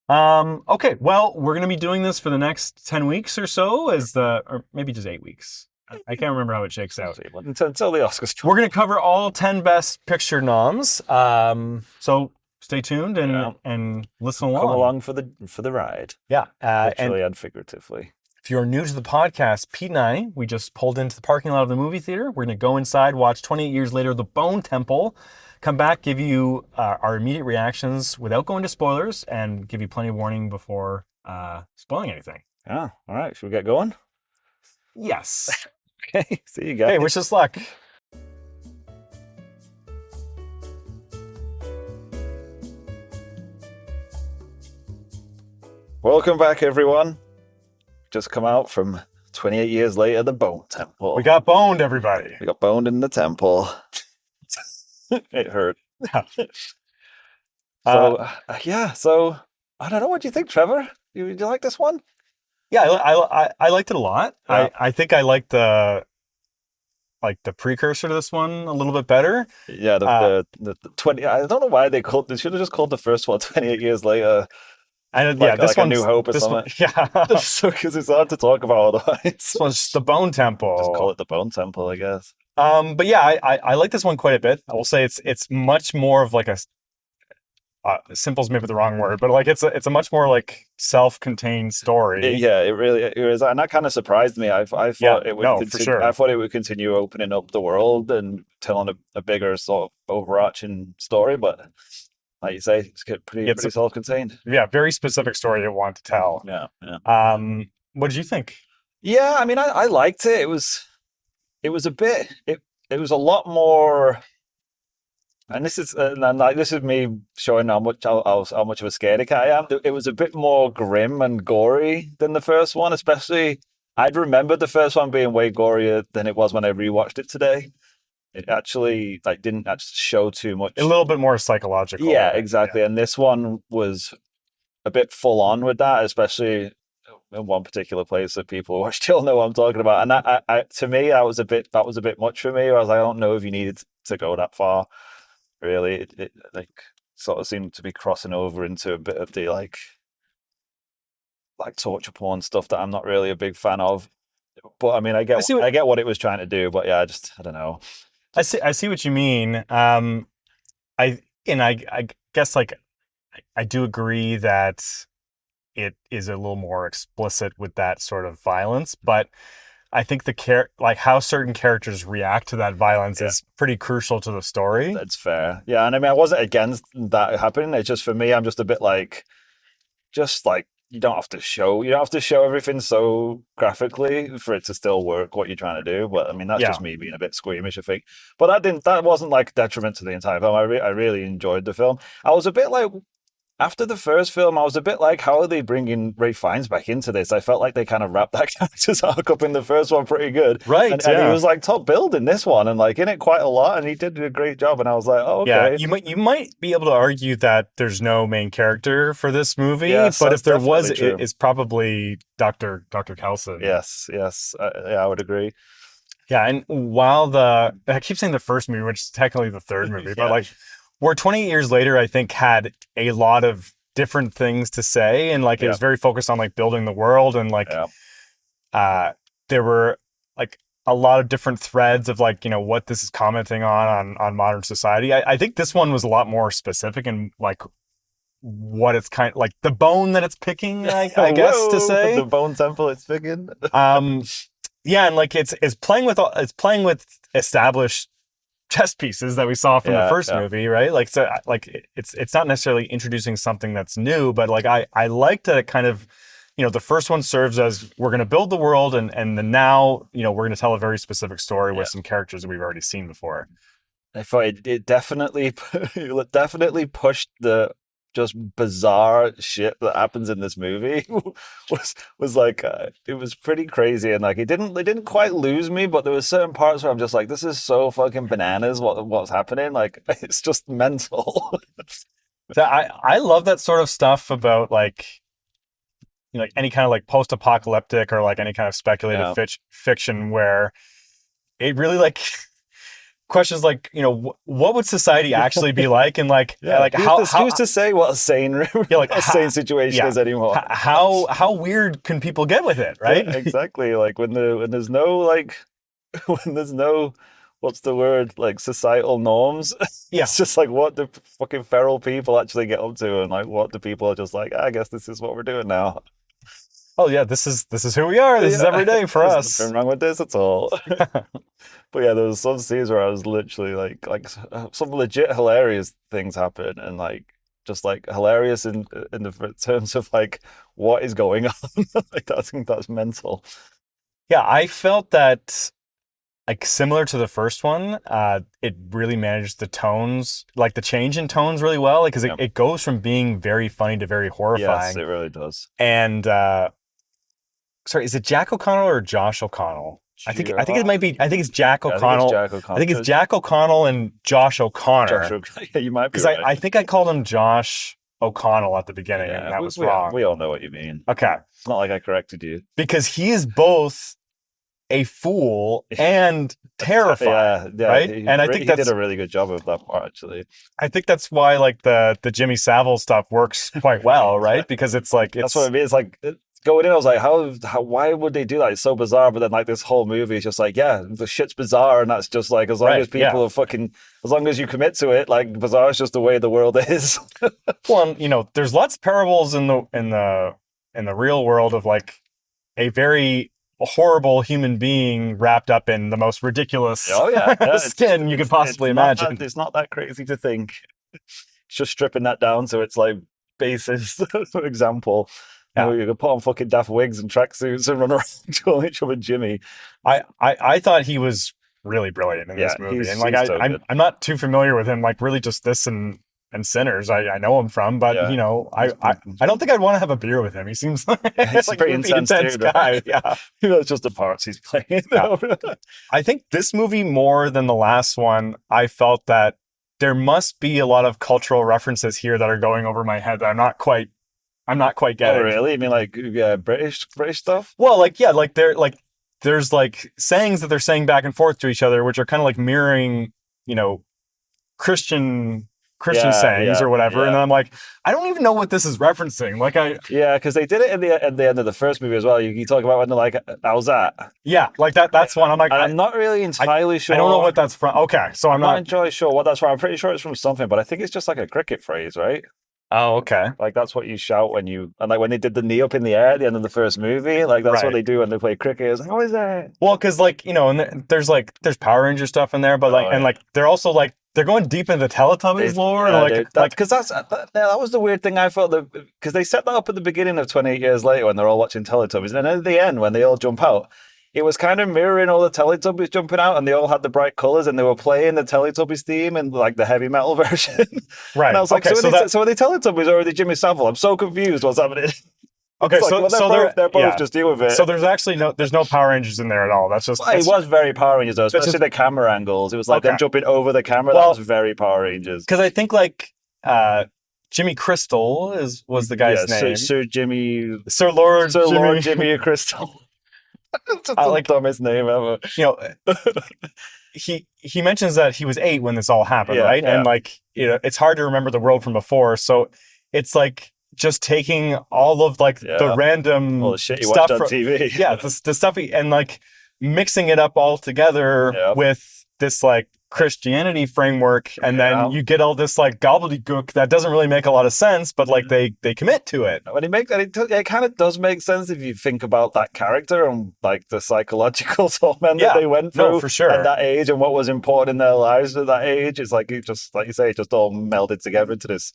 Okay, well, we're going to be doing this for the next 10 weeks or so, or maybe just 8 weeks. I can't remember how it shakes out. Until the Oscars. We're going to cover all 10 Best Picture noms. So stay tuned and listen along. Come along for the ride. Yeah. Literally and figuratively. If you're new to the podcast, Pete and I, we just pulled into the parking lot of the movie theater. We're going to go inside, watch 28 Years Later, The Bone Temple, come back, give you our immediate reactions without going to spoilers, and give you plenty of warning before spoiling anything. Yeah. All right. Should we get going? Yes. Okay. See you guys. Hey, wish us luck. Welcome back, everyone. Just come out from 28 Years Later, The Bone Temple. We got boned, everybody. We got boned in the temple. It hurt. So I don't know. What do you think, Trevor? You like this one? Yeah, I liked it a lot. Yeah. I think I liked the precursor to this one a little bit better. Yeah, the 20. I don't know why they should have just called the first one 28 Years Later. And this one's A New Hope or something. Yeah, so because it's hard to talk about otherwise. This one's just the Bone Temple. Just call it the Bone Temple, I guess. But yeah, I like this one quite a bit. I will say it's much more of like a simple's maybe the wrong word, but like it's a much more like self-contained story. It really is, and that kind of surprised me. I thought it would for sure. I thought it would continue opening up the world and telling a bigger sort of overarching story, but like you say, it's pretty self-contained. Yeah, very specific story you want to tell. Yeah. What did you think? Yeah, I mean, I liked it. It was a bit. It was a lot more. And this is me showing how much of a scaredy cat I am. It was a bit more grim and gory than the first one, especially. I'd remembered the first one being way gorier than it was when I rewatched it today. It actually didn't actually show too much. A little bit more psychological. Yeah, exactly. Yeah. And this one was a bit full on with that, especially in one particular place that people watch still know what I'm talking about. And that, to me, that was a bit much for me. I was like, I don't know if you needed to go that far. Really, it sort of seemed to be crossing over into a bit of the like torture porn stuff that I'm not really a big fan of. But I mean, I get what it was trying to do. But yeah, I don't know. I see what you mean. I guess I do agree that it is a little more explicit with that sort of violence, but I think like how certain characters react to that violence is pretty crucial to the story. That's fair. Yeah, and I mean, I wasn't against that happening. It's just for me, I'm just a bit like, just like you don't have to show everything so graphically for it to still work what you're trying to do. But I mean, that's just me being a bit squeamish, I think. But that wasn't like detriment to the entire film. I really enjoyed the film. I was a bit like, after the first film, I was a bit like, how are they bringing Ralph Fiennes back into this? I felt like they kind of wrapped that character's arc up in the first one pretty good. Right. And he was like top billed in this one and like in it quite a lot. And he did a great job. And I was like, oh, okay. Yeah, you might be able to argue that there's no main character for this movie, Yes, but if there was, true. it's probably Dr. Kelson. Yes. I would agree. Yeah, and while I keep saying the first movie, which is technically the third movie, but like, where 28 years later, I think had a lot of different things to say, and like it was very focused on like building the world, and like there were like a lot of different threads of like, you know, what this is commenting on modern society. I think this one was a lot more specific and like what it's kind of like the bone that it's picking, I guess to say. The bone temple it's picking. Yeah, and like it's playing with established chess pieces that we saw from the first movie, right? Like, so like it's not necessarily introducing something that's new, but like I like that it kind of, you know, the first one serves as we're going to build the world, and then now, you know, we're going to tell a very specific story with some characters that we've already seen before. I thought it definitely pushed the just bizarre shit that happens in this movie was like it was pretty crazy, and like it didn't quite lose me, but there were certain parts where I'm just like, this is so fucking bananas what's happening, like it's just mental. So I love that sort of stuff about like, you know, like any kind of like post-apocalyptic or like any kind of speculative fiction where it really like questions like, you know, what would society actually be like, and like like who's to say what a sane like a sane situation is anymore? How weird can people get with it, right? Yeah, exactly. Like when there's no like when there's no, what's the word, like societal norms. It's just like what do fucking feral people actually get up to, and like what do people are just like, I guess this is what we're doing now. Oh yeah, this is who we are. This is every day for us. There's nothing wrong with this at all. But yeah, there was some scenes where I was literally like some legit hilarious things happen, and like just like hilarious in the terms of like what is going on. Like I think that's mental. Yeah, I felt that like similar to the first one, it really managed the tones, like the change in tones really well, like because it goes from being very funny to very horrifying. Yes, it really does. And sorry, is it Jack O'Connell or Josh O'Connell? I think it might be. I think it's Jack O'Connell. I think it's Jack O'Connell and Josh O'Connor. Yeah, you might be. Because right. I think I called him Josh O'Connell at the beginning, and that was wrong. We all know what you mean. Okay, it's not like I corrected you. Because he is both a fool and terrifying, right? And I think he did a really good job of that part, actually. I think that's why like the Jimmy Savile stuff works quite well, right? Because it's like that's what I mean. It's like going in, I was like, how why would they do that? It's so bizarre. But then like this whole movie is just like, yeah, the shit's bizarre, and that's just like as long as people are fucking, as long as you commit to it, like bizarre is just the way the world is. Well, you know, there's lots of parables in the real world of like a very horrible human being wrapped up in the most ridiculous skin you could possibly imagine. It's not that crazy to think. It's just stripping that down so it's like basis, for example. Yeah. You could put on fucking daft wigs and tracksuits and run around calling each other Jimmy. I thought he was really brilliant in this movie. And like I'm not too familiar with him, like really just this and Sinners I know him from, but you know, I don't think I'd want to have a beer with him. He seems like he's like a pretty intense dude, guy. Right? Yeah. You know, it's just the parts he's playing. I think this movie more than the last one, I felt that there must be a lot of cultural references here that are going over my head that I'm not quite getting. Oh, really? I mean, like British stuff? Well, like there's like sayings that they're saying back and forth to each other, which are kind of like mirroring, you know, Christian sayings or whatever. And then I'm like, I don't even know what this is referencing. Like because they did it at the end of the first movie as well. You talk about when they're like, how's that? Yeah, like that's one. I'm like, I'm not really entirely sure. I don't know what that's from. Okay, so I'm not entirely sure what that's from. I'm pretty sure it's from something, but I think it's just like a cricket phrase, right? Oh, okay. Like that's what you shout when you and like when they did the knee up in the air at the end of the first movie, like that's what Right. they do when they play cricket. It's like, how is that? Well, because like and there's Power Ranger stuff in there, but like Oh and yeah. like they're also like they're going deep into Teletubbies lore and Yeah, dude. That's like because that was the weird thing I thought because they set that up at the beginning of 28 Years Later when they're all watching Teletubbies, and then at the end when they all jump out, it was kind of mirroring all the Teletubbies jumping out, and they all had the bright colors, and they were playing the Teletubbies theme and like the heavy metal version. And I right. was like, Okay, so are they Teletubbies or are they Jimmy Savile? I'm so confused. What's happening? okay, It's like, well, they're both just deal with it. So there's no Power Rangers in there at all. That's just Well, it was very Power Rangers, though, that's especially just the camera angles. It was like okay. them jumping over the camera. Well, that was very Power Rangers. Because I think like Jimmy Crystal was the guy's name. Sir Jimmy, Sir Lord Sir Jimmy. Lord Jimmy Crystal. That's just the dumbest name ever. You know, he mentions that he was 8 when this all happened, right? Yeah. And like it's hard to remember the world from before, so it's like just taking all of like the random all the shit you stuff watched on TV. Yeah, the stuff and like mixing it up all together with this like Christianity framework, and then you get all this like gobbledygook that doesn't really make a lot of sense, but like they commit to it. When it kind of does make sense if you think about that character and like the psychological torment that they went through for sure. at that age and what was important in their lives at that age. It's like it just like you say, it just all melded together into this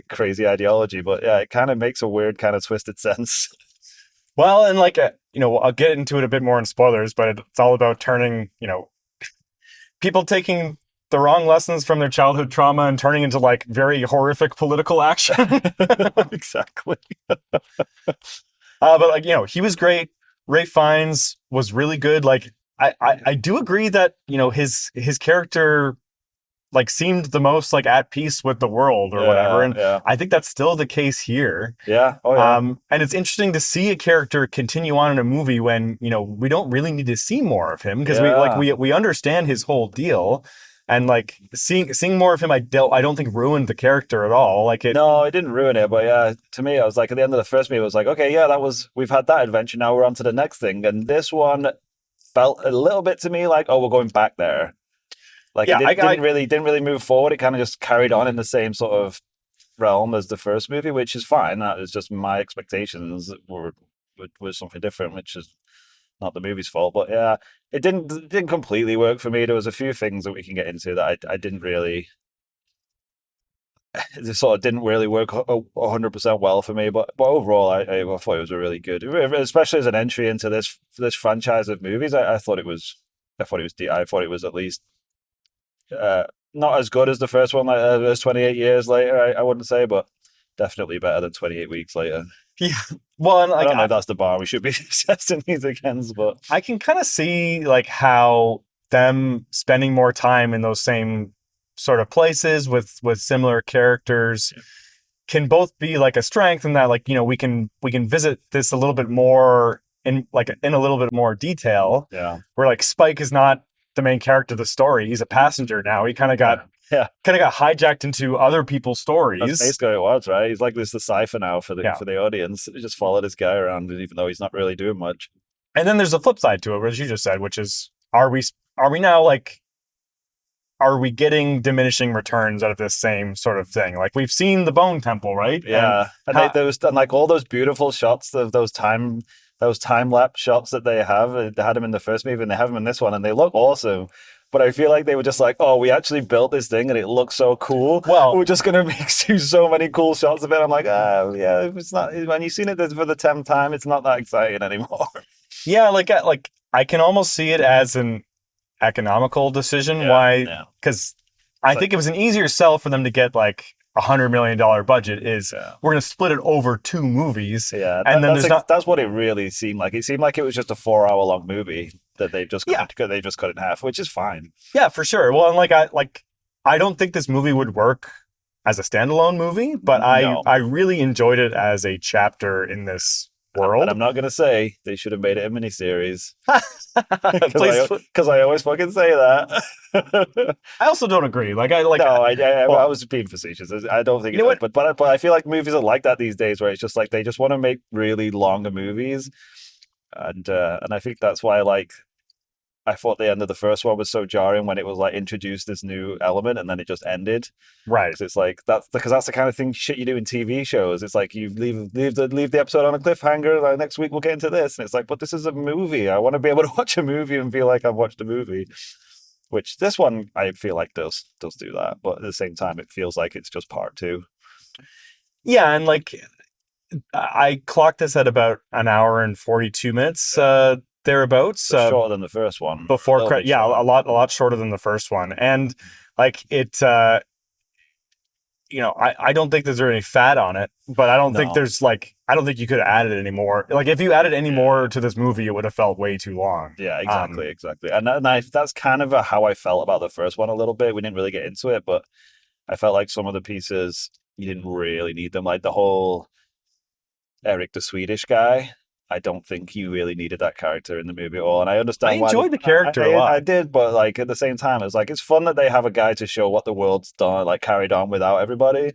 crazy ideology. But yeah, it kind of makes a weird kind of twisted sense. Well, and like I'll get into it a bit more in spoilers, but it's all about turning people taking the wrong lessons from their childhood trauma and turning into like very horrific political action. Exactly. But like, he was great. Ralph Fiennes was really good. Like I do agree that, his character like seemed the most like at peace with the world or whatever. And I think that's still the case here. Yeah. Oh yeah. And it's interesting to see a character continue on in a movie when, we don't really need to see more of him because we understand his whole deal. And like seeing more of him, I don't think ruined the character at all. No, it didn't ruin it, but yeah, to me, I was like at the end of the first movie, I was like, okay, yeah, we've had that adventure. Now we're on to the next thing, and this one felt a little bit to me like, oh, we're going back there. Like it didn't really move forward. It kind of just carried on in the same sort of realm as the first movie, which is fine. That is just my expectations were something different, which is not the movie's fault. But yeah, it didn't completely work for me. There was a few things that we can get into that I didn't really. It sort of didn't really work 100% well for me, but overall, I thought it was a really good, especially as an entry into this franchise of movies. I thought it was at least not as good as the first one, like as 28 Years Later. I wouldn't say, but definitely better than 28 Weeks Later. Yeah. Well, and like, I don't know if that's the bar we should be assessing these against, but I can kind of see like how them spending more time in those same sort of places with similar characters can both be like a strength in that like we can visit this a little bit more in a little bit more detail. Yeah. Where like Spike is not the main character of the story. He's a passenger now. He kind of got hijacked into other people's stories. That's basically what it was, right? He's like this decipher now for the audience. They just follow this guy around, even though he's not really doing much. And then there's a flip side to it, as you just said, which is are we now like are we getting diminishing returns out of this same sort of thing? Like we've seen the Bone Temple, right? Yeah, and like all those beautiful shots of those time lapse shots that they had them in the first movie and they have them in this one, and they look awesome. But I feel like they were just like, oh, we actually built this thing and it looks so cool. Well, we're just gonna make so many cool shots of it. I'm like, yeah, it's not. When you've seen it for the 10th time, it's not that exciting anymore. Yeah, like I can almost see it as an economical decision. Why? Because I think it was an easier sell for them to get like $100 million budget. We're going to split it over 2 movies. Yeah, and then that's what it really seemed like. It seemed like it was just a 4-hour long movie that they just cut in half, which is fine. Yeah, for sure. Well, and I don't think this movie would work as a standalone movie, but I really enjoyed it as a chapter in this world. And I'm not going to say they should have made it a miniseries. Because I always fucking say that. I also don't agree. I was being facetious. I don't think but I feel like movies are like that these days, where it's just like they just want to make really longer movies, and I think that's why I thought the end of the first one was so jarring when it was like introduced this new element and then it just ended. Right. Because it's like that's the kind of thing shit you do in TV shows. It's like you leave the episode on a cliffhanger. Like next week we'll get into this, and it's like, but this is a movie. I want to be able to watch a movie and feel like I've watched a movie. Which this one I feel like does do that, but at the same time it feels like it's just part two. Yeah, and like I clocked this at about an hour and 42 minutes. Thereabouts. Shorter than the first one. Before credit, yeah, a lot shorter than the first one, and like it. I don't think there's any fat on it, but I don't think there's I don't think you could have added any more. Like if you added any more to this movie, it would have felt way too long. Yeah, exactly. And that's kind of how I felt about the first one a little bit. We didn't really get into it, but I felt like some of the pieces you didn't really need them. Like the whole Eric the Swedish guy. I don't think you really needed that character in the movie at all. And I understand I enjoyed the character a lot. I did, but like at the same time, it's fun that they have a guy to show what the world's done, like carried on without everybody.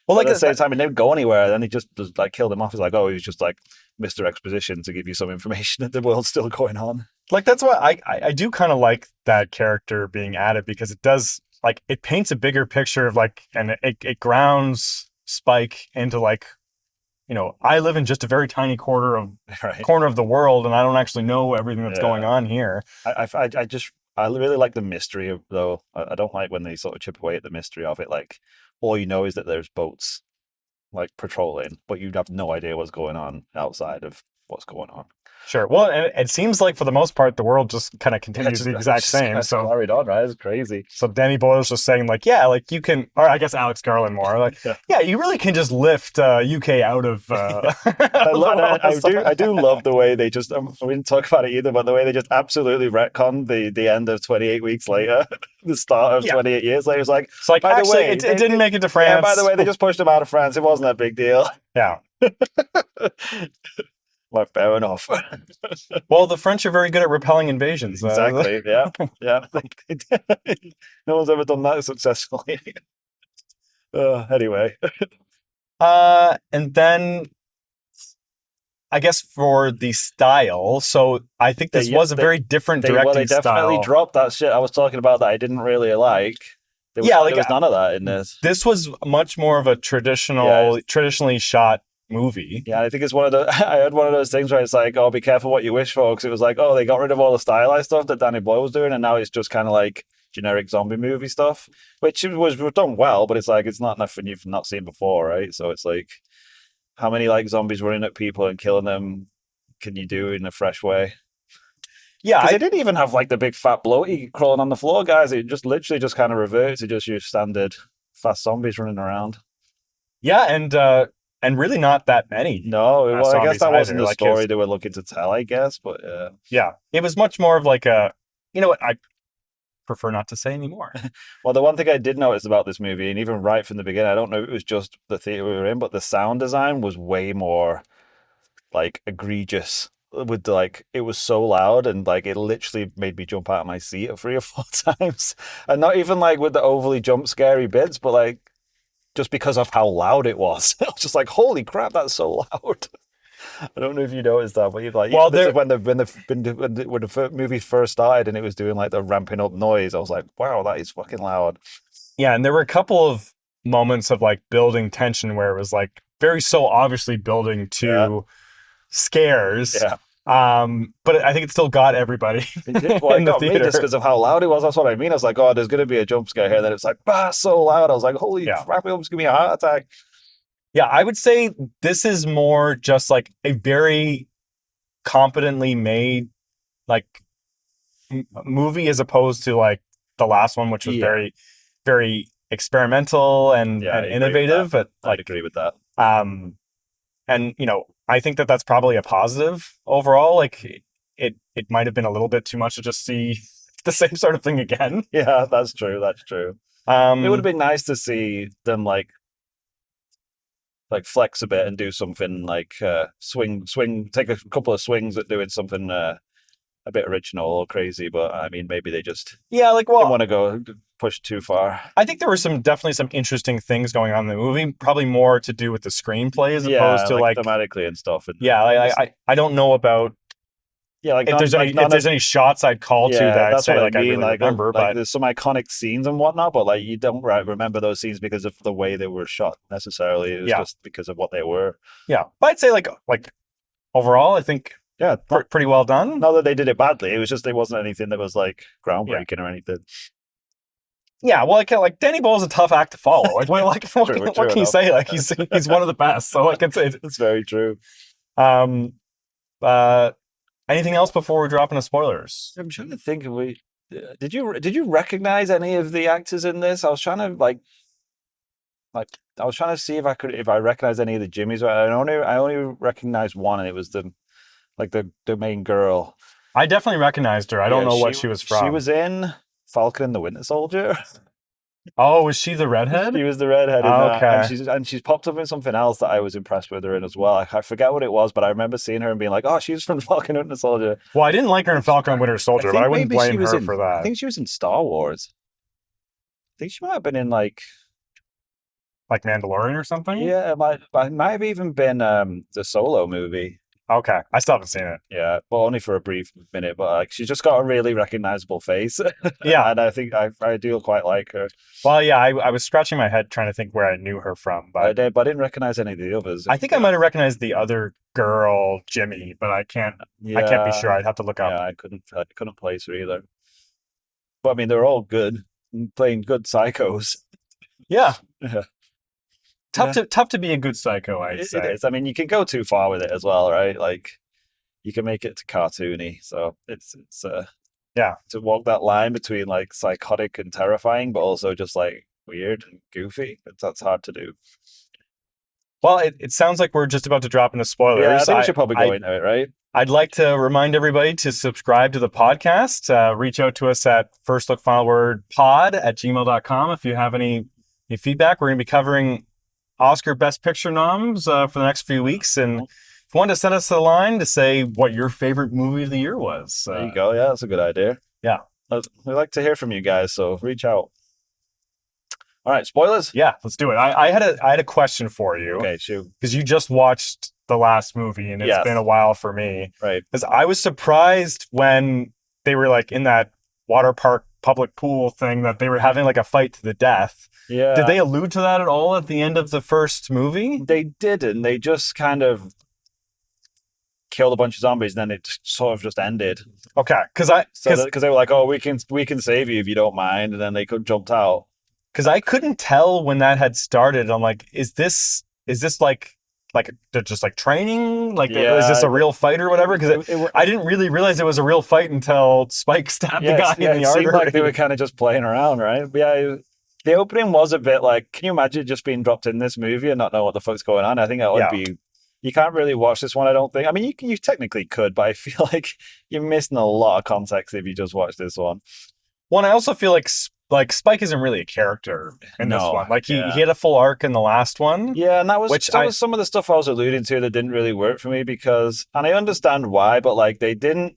Well, like at the same time, he didn't go anywhere. Then he just like killed him off. He's like, oh, he was just like Mr. Exposition to give you some information that the world's still going on. Like that's why I do kind of like that character being added, because it does like it paints a bigger picture of like, and it grounds Spike into like, I live in just a very tiny corner of the world, and I don't actually know everything that's going on here. I really like the mystery of, though. I don't like when they sort of chip away at the mystery of it. Like all you know is that there's boats like patrolling, but you'd have no idea what's going on outside of what's going on. Sure. Well, and it seems like for the most part, the world just kind of continues the exact same. So carried on, right? It's crazy. So Danny Boyle's just saying like, yeah, like you can, or I guess Alex Garland more, like, yeah, you really can just lift UK out of. I do love the way they just. We didn't talk about it either, but the way they just absolutely retconned the end of 28 weeks later, the start of 28 years later. It's like by the way, it didn't make it to France. Yeah, by the way, they just pushed him out of France. It wasn't that big deal. Yeah. Well, fair enough. Well, the French are very good at repelling invasions. Exactly. Yeah. No one's ever done that successfully. Anyway. And then I guess for the style, so I think this was a very different directing style. They definitely dropped that shit I was talking about that I didn't really like. There was none of that in this. This was much more of a traditionally shot movie. Yeah, I think it's I heard one of those things where it's like, oh, be careful what you wish for, because it was like, oh, they got rid of all the stylized stuff that Danny Boyle was doing, and now it's just kind of like generic zombie movie stuff, which was done well, but it's like it's not nothing you've not seen before, right? So it's like, how many like zombies running at people and killing them can you do in a fresh way? Yeah, because they didn't even have like the big fat bloaty crawling on the floor, guys. It just literally just kind of reverts to just your standard fast zombies running around. Yeah, and really not that many. No, I guess that wasn't the story they were looking to tell, I guess. But yeah, it was much more of like a, you know what, I prefer not to say anymore. Well, the one thing I did notice about this movie, and even right from the beginning, I don't know if it was just the theater we were in, but the sound design was way more like egregious. With like, it was so loud, and like it literally made me jump out of my seat 3 or 4 times. And not even like with the overly jump scary bits, but like just because of how loud it was. I was just like, holy crap, that's so loud. I don't know if you noticed that, but you're like, well, this is when the movie first started and it was doing like the ramping up noise. I was like, wow, that is fucking loud. Yeah, and there were a couple of moments of like building tension where it was like very so obviously building to scares. Yeah. But I think it still got everybody in the theater just because of how loud it was. That's what I mean. I was like, oh, there's going to be a jump scare here. And then it's like, so loud. I was like, holy crap, it almost gave me a heart attack. Yeah, I would say this is more just like a very competently made like movie as opposed to like the last one, which was very, very experimental and innovative. But I'd agree with that. And you know, I think that that's probably a positive overall. Like it might have been a little bit too much to just see the same sort of thing again. Yeah, that's true. That's true. It would have been nice to see them like flex a bit and do something like swing, take a couple of swings at doing something a bit original or crazy. But I mean, maybe they just didn't want to go push too far. I think there were definitely some interesting things going on in the movie, probably more to do with the screenplay as opposed to like thematically and stuff. And I don't know about Yeah, like if there's any shots I'd call to that I'd say like I really remember, but there's some iconic scenes and whatnot, but like you don't remember those scenes because of the way they were shot necessarily. It was just because of what they were. Yeah, but I'd say like overall, I think pretty well done. Not that they did it badly. It was just it wasn't anything that was like groundbreaking or anything. Yeah, well, like Danny Boyle's a tough act to follow. Like, what can you say? Like, he's one of the best. So, like, it's very true. Anything else before we drop into spoilers? I'm trying to think. Did you recognize any of the actors in this? I was trying to like I was trying to see if I recognized any of the Jimmys. I only recognized one, and it was the main girl. I definitely recognized her. I don't know what she was from. She was in Falcon and the Winter Soldier. Oh, was she the redhead? She was the redhead in that. And she's popped up in something else that I was impressed with her in as well. I forget what it was, but I remember seeing her and being like, "Oh, she's from Falcon and Winter Soldier." Well, I didn't like her in Falcon and Winter Soldier, but I wouldn't blame her for that. I think she was in Star Wars. I think she might have been in like Mandalorian or something. Yeah, it might have even been the Solo movie. Okay, I still haven't seen it. Yeah, but only for a brief minute. But like, she's just got a really recognizable face. Yeah, and I think I do quite like her. Well, yeah, I was scratching my head trying to think where I knew her from, but I didn't recognize any of the others. I think I might have recognized the other girl, Jimmy, but I can't be sure. I'd have to look up. Yeah, I couldn't place her either. But I mean, they're all good, playing good psychos. Yeah. Yeah. Tough to be a good psycho, I'd say. It is. I mean, you can go too far with it as well, right? Like, you can make it too cartoony. So it's to walk that line between like psychotic and terrifying, but also just like weird and goofy. That's hard to do. Well, it sounds like we're just about to drop into spoilers. Yeah, I think we should probably go into it, right? I'd like to remind everybody to subscribe to the podcast. Reach out to us at firstlookfinalwordpod@gmail.com if you have any feedback. We're going to be covering Oscar Best Picture noms for the next few weeks, and if you want to send us a line to say what your favorite movie of the year was. There you go. Yeah, that's a good idea. Yeah. We'd like to hear from you guys, so reach out. All right, spoilers? Yeah, let's do it. I had a question for you. Okay, shoot. Because you just watched the last movie, and it's been a while for me. Right. Because I was surprised when they were like in that water park public pool thing that they were having like a fight to the death. Yeah. Did they allude to that at all at the end of the first movie? They didn't. They just kind of killed a bunch of zombies, and then it sort of just ended. Okay, because they were like, "Oh, we can save you if you don't mind," and then they jumped out. Because I couldn't tell when that had started. I'm like, is this like they're just like training? Like, is this a real fight or whatever? Because I didn't really realize it was a real fight until Spike stabbed the guy in the artery. It seemed like they were kind of just playing around, right? But yeah. The opening was a bit like, can you imagine just being dropped in this movie and not know what the fuck's going on? I think that would be... You can't really watch this one, I don't think. I mean, you technically could, but I feel like you're missing a lot of context if you just watch this one. Well, and I also feel like Spike isn't really a character in this one. Like, he had a full arc in the last one. Yeah, and that was some of the stuff I was alluding to that didn't really work for me because... And I understand why, but like they didn't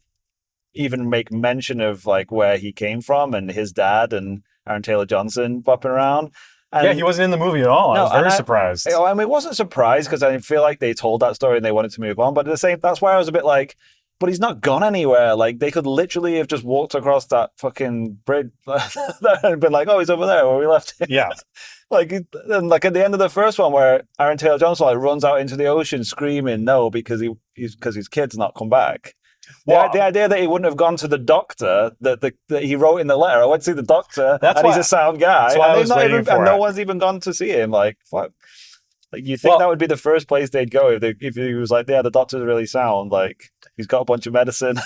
even make mention of like where he came from and his dad and Aaron Taylor-Johnson bopping around. And he wasn't in the movie at all. I was very surprised. I mean, it wasn't surprised because I feel like they told that story and they wanted to move on. But that's why I was a bit like, but he's not gone anywhere. Like, they could literally have just walked across that fucking bridge and been like, oh, he's over there where we left him. Yeah. Like at the end of the first one where Aaron Taylor-Johnson like runs out into the ocean screaming no because his kid's not come back. Well, the idea that he wouldn't have gone to the doctor that he wrote in the letter. I went to see the doctor, he's a sound guy. That's why I was waiting for and no one's even gone to see him. Like, what? Like, you think that would be the first place they'd go if he was like, yeah, the doctor's really sound. Like, he's got a bunch of medicine.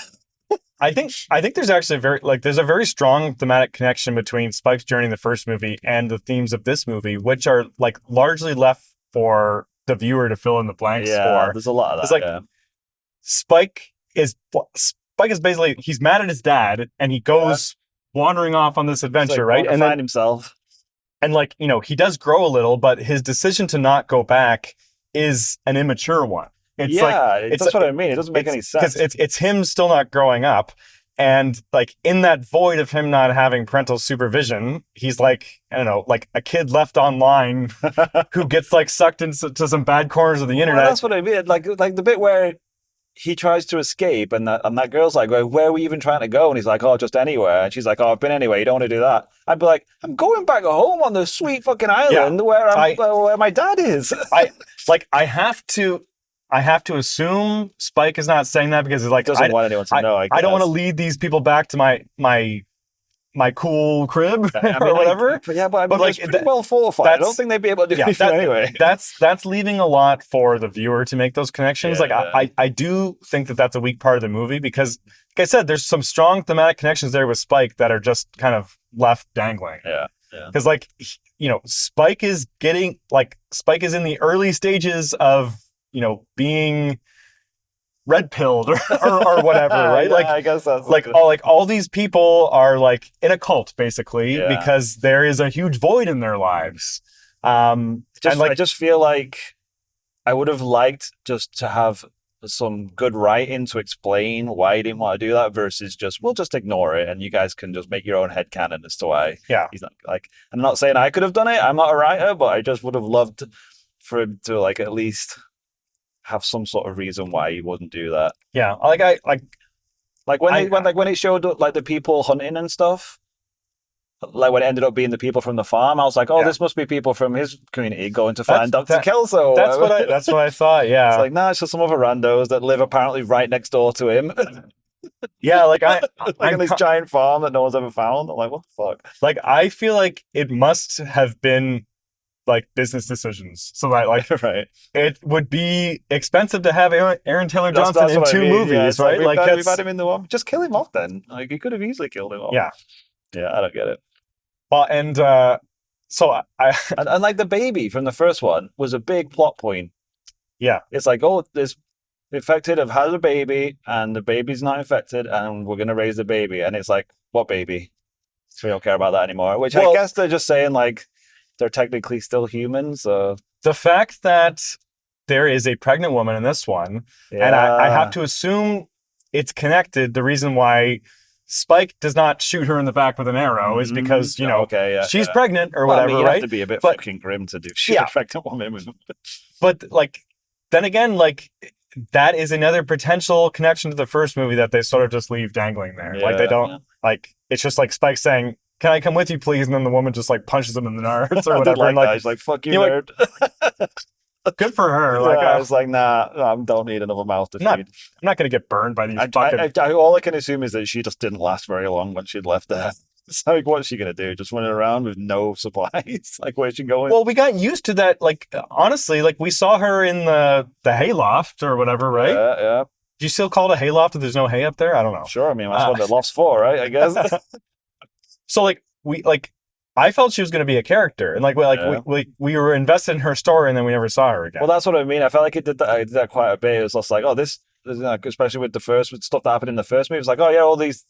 I think there's actually there's a very strong thematic connection between Spike's journey in the first movie and the themes of this movie, which are like largely left for the viewer to fill in the blanks for. There's a lot of that. It's like Spike is basically, he's mad at his dad and he goes wandering off on this adventure, right? And find himself. And like, he does grow a little, but his decision to not go back is an immature one. That's what I mean. It doesn't make any sense. Because it's him still not growing up. And like in that void of him not having parental supervision, he's like, I don't know, like a kid left online who gets like sucked into some bad corners of the internet. Well, that's what I mean. Like the bit where he tries to escape, and that girl's like, well, where were you even trying to go? And he's like, oh, just anywhere. And she's like, oh, I've been anywhere. You don't want to do that. I'd be like, I'm going back home on the sweet fucking island where my dad is. I have to assume Spike is not saying that because it's like doesn't want anyone to know. I don't want to lead these people back to my cool crib or whatever. But like, it's pretty well fortified. I don't think they'd be able to do anything anyway. That's leaving a lot for the viewer to make those connections. I do think that that's a weak part of the movie because, like I said, there's some strong thematic connections there with Spike that are just kind of left dangling. Yeah. Because Spike is in the early stages of being red pilled or whatever, right? I guess that's all these people are like in a cult basically because there is a huge void in their lives. I just feel like I would have liked just to have some good writing to explain why he didn't want to do that versus we'll just ignore it and you guys can just make your own headcanon as to why he's not I'm not saying I could have done it. I'm not a writer, but I just would have loved for him to at least have some sort of reason why he wouldn't do that. Yeah, when it showed the people hunting and stuff, when it ended up being the people from the farm, I was like, this must be people from his community going to find Dr. Kelso. That's what I thought. Yeah, it's like it's just some other randos that live apparently right next door to him. Yeah, on this giant farm that no one's ever found. I'm like, what the fuck? I feel like it must have been business decisions. So that right. It would be expensive to have Aaron Taylor Johnson in two movies, right? We've had him in the one. Just kill him off then. He could have easily killed him off. Yeah. Yeah, I don't get it. Well, and so and the baby from the first one was a big plot point. Yeah. It's like, this infected have had a baby and the baby's not infected and we're going to raise the baby. And it's like, what baby? So we don't care about that anymore. Which I guess they're just saying they're technically still humans. So the fact that there is a pregnant woman in this one, and I have to assume it's connected. The reason why Spike does not shoot her in the back with an arrow is because, she's pregnant or whatever, you right? have to be a bit fucking grim to shoot a pregnant woman. But then again, that is another potential connection to the first movie that they sort of just leave dangling there. They don't it's just Spike saying, can I come with you, please? And then the woman just punches him in the nards or whatever. He's like, fuck you, nerd. Good for her. I was like, nah, I don't need another mouth to feed. I'm not going to get burned by these all I can assume is that she just didn't last very long when she'd left there. It's what's she going to do? Just running around with no supplies? Where's she going? Well, we got used to that. Honestly, we saw her in the hayloft or whatever, right? Yeah. Do you still call it a hayloft if there's no hay up there? I don't know. Sure. I mean, that's what the loft's for, right? I guess. So I felt she was going to be a character, and we were invested in her story, and then we never saw her again. Well, that's what I mean. I felt like it did that. I did that quite a bit. It was just this, especially with stuff that happened in the first movie. It's we got all these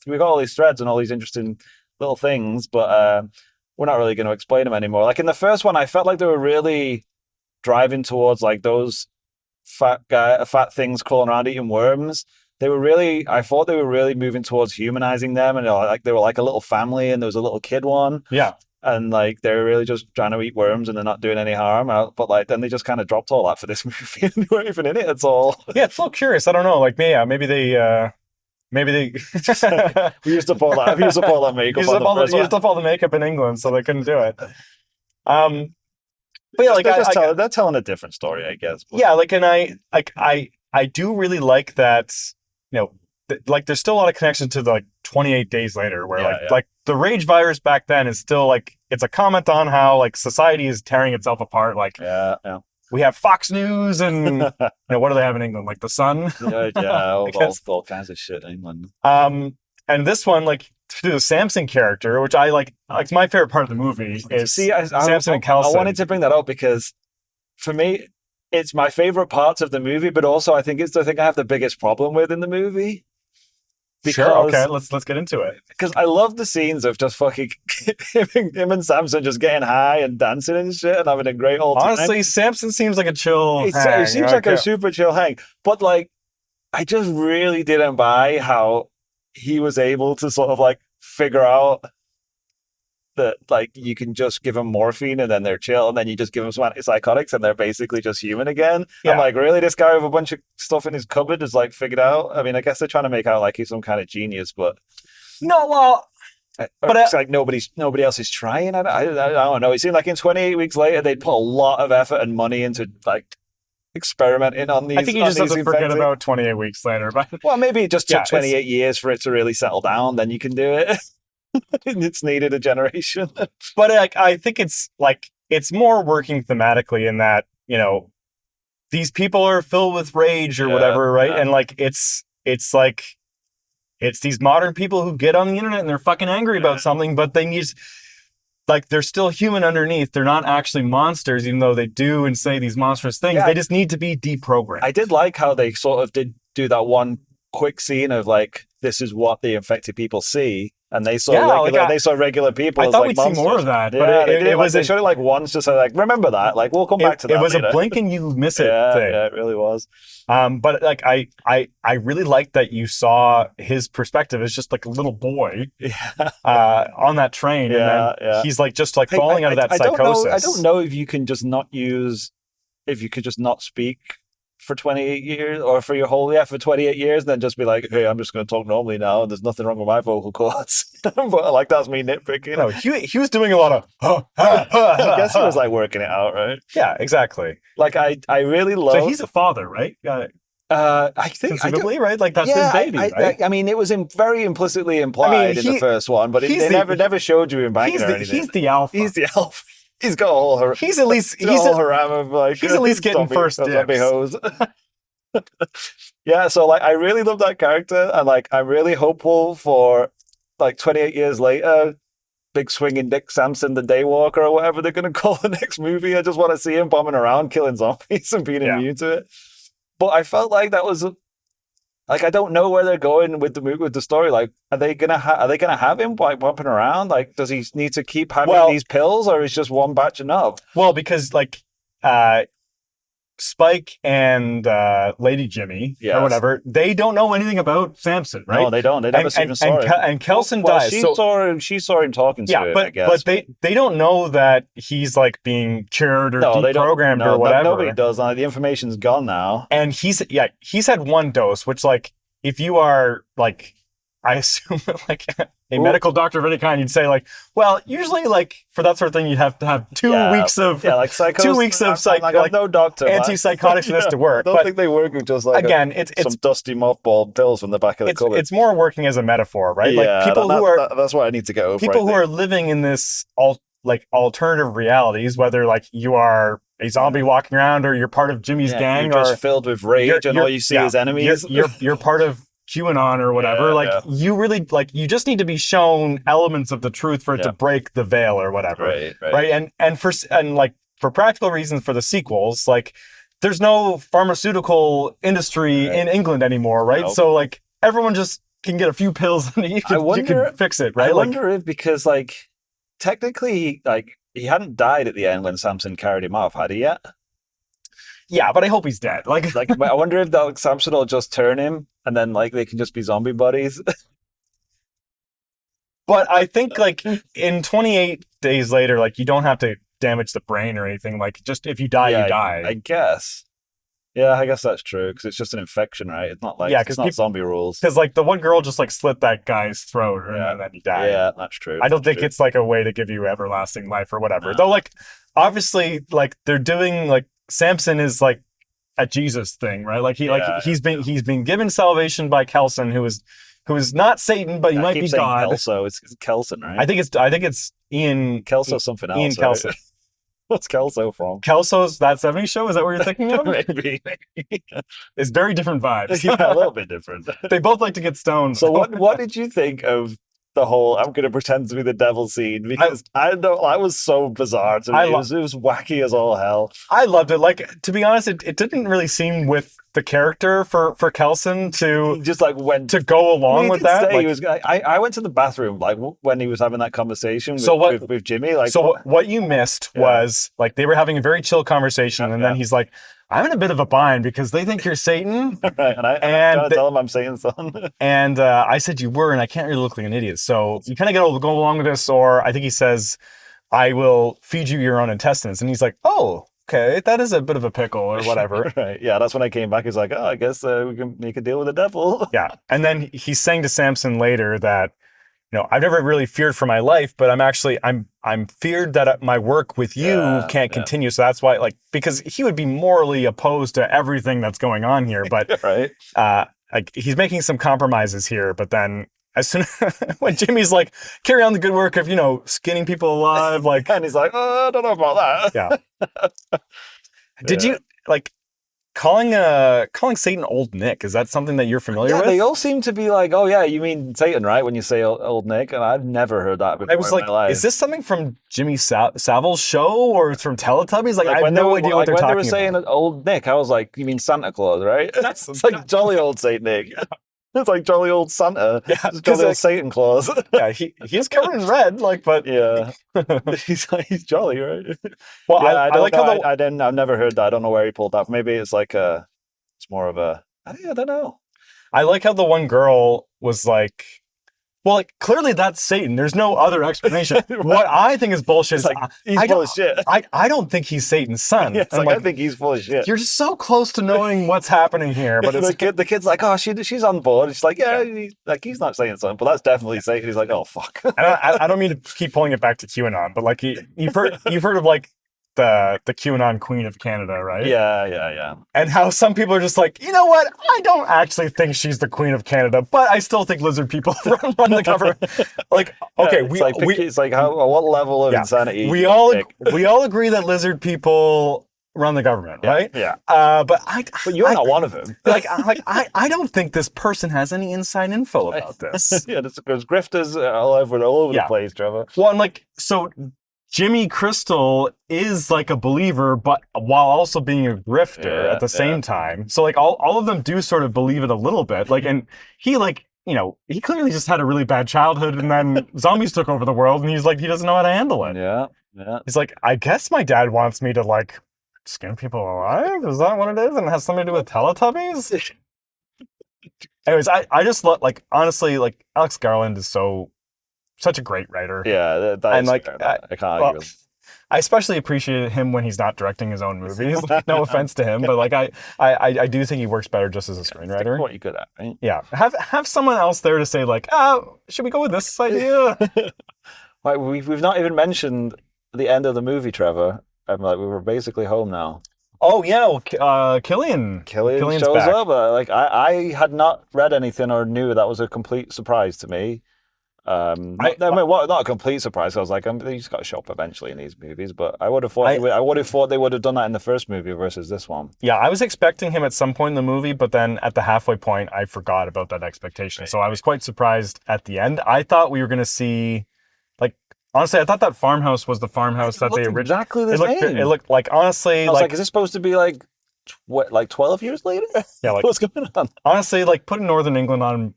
threads and all these interesting little things, but we're not really going to explain them anymore. In the first one, I felt like they were really driving towards those fat things crawling around eating worms. I thought they were really moving towards humanizing them, and they were a little family, and there was a little kid one. Yeah. And they were really just trying to eat worms, and they're not doing any harm. But then they just kind of dropped all that for this movie, and they weren't even in it at all. Yeah, it's a little curious. I don't know. Maybe they. We used up all that. We used up all that makeup. Used up all the makeup in England, so they couldn't do it. But yeah, they're telling a different story, I guess. But. Yeah, and I do really like that. There's still a lot of connection to the 28 days later, where the rage virus back then is still it's a comment on how society is tearing itself apart. We have Fox News and what do they have in England? The Sun. all kinds of shit in England. And this one, to the Samson character, which I like my favorite part of the movie is Samson and Kelson. I wanted to bring that up because for me, it's my favorite parts of the movie, but also I think it's the thing I have the biggest problem with in the movie. Sure, okay, let's get into it. Because I love the scenes of just fucking him and Samson just getting high and dancing and shit and having a great old time. Honestly, Samson seems like a chill hang. He seems like a super chill hang. But I just really didn't buy how he was able to sort of figure out that like you can just give them morphine and then they're chill, and then you just give them some antipsychotics and they're basically just human again. Yeah. I'm like, really? This guy with a bunch of stuff in his cupboard is like figured out? I mean, I guess they're trying to make out like he's some kind of genius, but No, well, but it's like nobody else is trying. I don't know. It seemed like in 28 weeks later, they'd put a lot of effort and money into like experimenting on these. I think you just have to forget about 28 weeks later. But well, maybe it just took 28 years for it to really settle down. Then you can do it. It's needed a generation. But like, I think it's more working thematically in that, you know, these people are filled with rage or whatever, right? And like it's like it's these modern people who get on the internet and they're fucking angry about something, but they need, like, they're still human underneath. They're not actually monsters, even though they do and say these monstrous things. They just need to be deprogrammed. I did like how they sort of did do that one quick scene of like, this is what the infected people see. And they saw regular people. I as thought like we'd monsters. see more of that, Yeah, but it was they showed it like once, just like remember that. Like we'll come back to that. It was later. a blink and you miss it thing. Yeah, it really was. But like I really liked that you saw his perspective as just like a little boy on that train, and then he's like just like falling out of that psychosis. I don't know if you can just not speak for 28 years or for your whole for 28 years and then just be like, hey, I'm just going to talk normally now and there's nothing wrong with my vocal cords. But like that's me nitpicking. No, he was doing a lot of I guess he was like working it out, right? Yeah, exactly. Like I really love. So he's a father, right? I think conceivably, right? Like that's his baby, right? I mean, it was very implicitly implied in the first one, but they never showed you him banging or anything. He's the alpha. He's the alpha. He's got a whole. He's at least harem of like. He's at least getting first dibs. Hose. Yeah, so like I really love that character, and like I'm really hopeful for like 28 years later, big swinging Dick Samson, the Daywalker, or whatever they're going to call the next movie. I just want to see him bombing around, killing zombies, and being immune to it. But I felt like that was like I don't know where they're going with the story. Like, are they gonna have him like bumping around? Like, does he need to keep having these pills, or is just one batch enough? Well, because like Spike and Lady Jimmy or whatever, they don't know anything about Samson, right? No, they don't. They never even saw him. And Kelson dies. She saw him talking to him, I guess. But they don't know that he's like being cured or deprogrammed or whatever. Nobody does. The information's gone now. And he's had one dose, which like if you are like, I assume like a medical doctor of any kind, you'd say like, well, usually like for that sort of thing, you'd have to have 2 weeks of like psychosis. 2 weeks of like no doctor antipsychotics for this to work. I don't think they work with just like it's some dusty mothballed pills from the back of the cupboard. It's more working as a metaphor, right? Yeah, like people that's what I need to get over. People who are living in this alternative realities, whether like you are a zombie walking around or you're part of Jimmy's gang, you're just filled with rage and all you see is enemies. You're part of QAnon or whatever. You really you just need to be shown elements of the truth for it to break the veil or whatever. Right. And for practical reasons for the sequels, like there's no pharmaceutical industry in England anymore, right? Nope. So like everyone just can get a few pills and you can fix it, right? I wonder if because like technically he hadn't died at the end when Samson carried him off, had he yet? Yeah, but I hope he's dead. Like I wonder if Samson will just turn him and then like they can just be zombie buddies. But I think like in 28 days later, like you don't have to damage the brain or anything. Like just if you die, you die. I guess. Yeah, I guess that's true because it's just an infection, right? It's not like it's not zombie rules. Because like the one girl just like slit that guy's throat and then he died. Yeah, that's true. I don't think it's like a way to give you everlasting life or whatever. No. Though like obviously like they're doing like Samson is like a Jesus thing, right? Like he's been given salvation by Kelson, who is not Satan, but he might be God. Kelso, it's Kelson, right? I think it's Ian Kelso, something else. Ian Kelso. Right? What's Kelso from? Kelso's That 70s Show? Is that what you're thinking of? Maybe. It's very different vibes. Yeah, a little bit different. They both like to get stoned. So what did you think of the whole I'm going to pretend to be the devil scene? Because I was so bizarre to me. It was wacky as all hell. I loved it. Like, to be honest, it didn't really seem with the character for Kelson He just like went to go along he with did that. say Like, he was. I went to the bathroom like when he was having that conversation with, So what- with Jimmy. Like, so what you missed was like they were having a very chill conversation, and then he's like, "I'm in a bit of a bind because they think you're Satan." right, and I'm trying to tell him I'm Satan's son. And I said you were, and I can't really look like an idiot. So you kind of got to go along with this, or I think he says, "I will feed you your own intestines," and he's like, "Oh, okay, that is a bit of a pickle or whatever." Right. Yeah, that's when I came back. He's like, "Oh, I guess we can make a deal with the devil." Yeah, and then he's saying to Samson later that, I've never really feared for my life, but I'm feared that my work with you can't continue. So that's why, because he would be morally opposed to everything that's going on here, but right. like he's making some compromises here. But then as soon when Jimmy's like, carry on the good work of skinning people alive, like, and he's like, "Oh, I don't know about that." yeah. Did you calling Satan Old Nick? Is that something that you're familiar with? They all seem to be like, "Oh yeah, you mean Satan, right?" When you say old Nick, and I've never heard that before. I was like, "Is this something from Jimmy Savile's show or it's from Teletubbies?" Like I have no idea what they're talking about. When they were saying old Nick, I was like, "You mean Santa Claus, right?" It's like jolly old Saint Nick. It's like jolly old Santa. Yeah, it's jolly old Satan Claus. Yeah, he's covered in red, but yeah, he's jolly, right? Well, yeah, I like how I've never heard that. I don't know where he pulled that. Maybe it's like it's more of a. I don't know. I like how the one girl was like, well, like clearly that's Satan. There's no other explanation. Right. What I think is bullshit is like he's full of shit. I don't think he's Satan's son. Yeah, like, I think he's full of shit. You're just so close to knowing what's happening here, but it's the kid's like, "Oh, she's on board." She's like, "Yeah, he's not Satan's son, but that's definitely Satan." He's like, "Oh fuck." I don't mean to keep pulling it back to QAnon, but like you've heard of like the QAnon Queen of Canada, right? Yeah. And how some people are just like, you know what? I don't actually think she's the Queen of Canada, but I still think lizard people run the government. Like, okay, it's like what level of insanity? We all agree that lizard people run the government, right? Yeah. But you're not one of them. I don't think this person has any inside info about this. Yeah, there's grifters all over the place, Trevor. Well, and so Jimmy Crystal is like a believer, but while also being a grifter at the same time. So like all of them do sort of believe it a little bit. Like, and he he clearly just had a really bad childhood, and then zombies took over the world, and he's like, he doesn't know how to handle it. Yeah. He's like, I guess my dad wants me to like skin people alive. Is that what it is? And it has something to do with Teletubbies. Anyways, I just love, like, honestly, like Alex Garland is such a great writer. Yeah, and like I can't argue. I especially appreciated him when he's not directing his own movies. No offense to him, but like I do think he works better just as a screenwriter. What you good at, right? Yeah, have someone else there to say like, should we go with this idea? Like we've not even mentioned the end of the movie, Trevor. I'm like, we were basically home now. Oh yeah, well, Killian shows back. up. Like I had not read anything or knew that was a complete surprise to me. Not a complete surprise. I was like, he's got to show up eventually in these movies, but I would have thought they would have done that in the first movie versus this one. Yeah, I was expecting him at some point in the movie, but then at the halfway point, I forgot about that expectation. Right. So I was quite surprised at the end. I thought we were going to see, like, honestly, I thought that farmhouse was the farmhouse that they originally. Exactly the same. It looked like, honestly, I was like, is this supposed to be like 12 years later? Yeah, like what's going on? Honestly, like putting Northern England on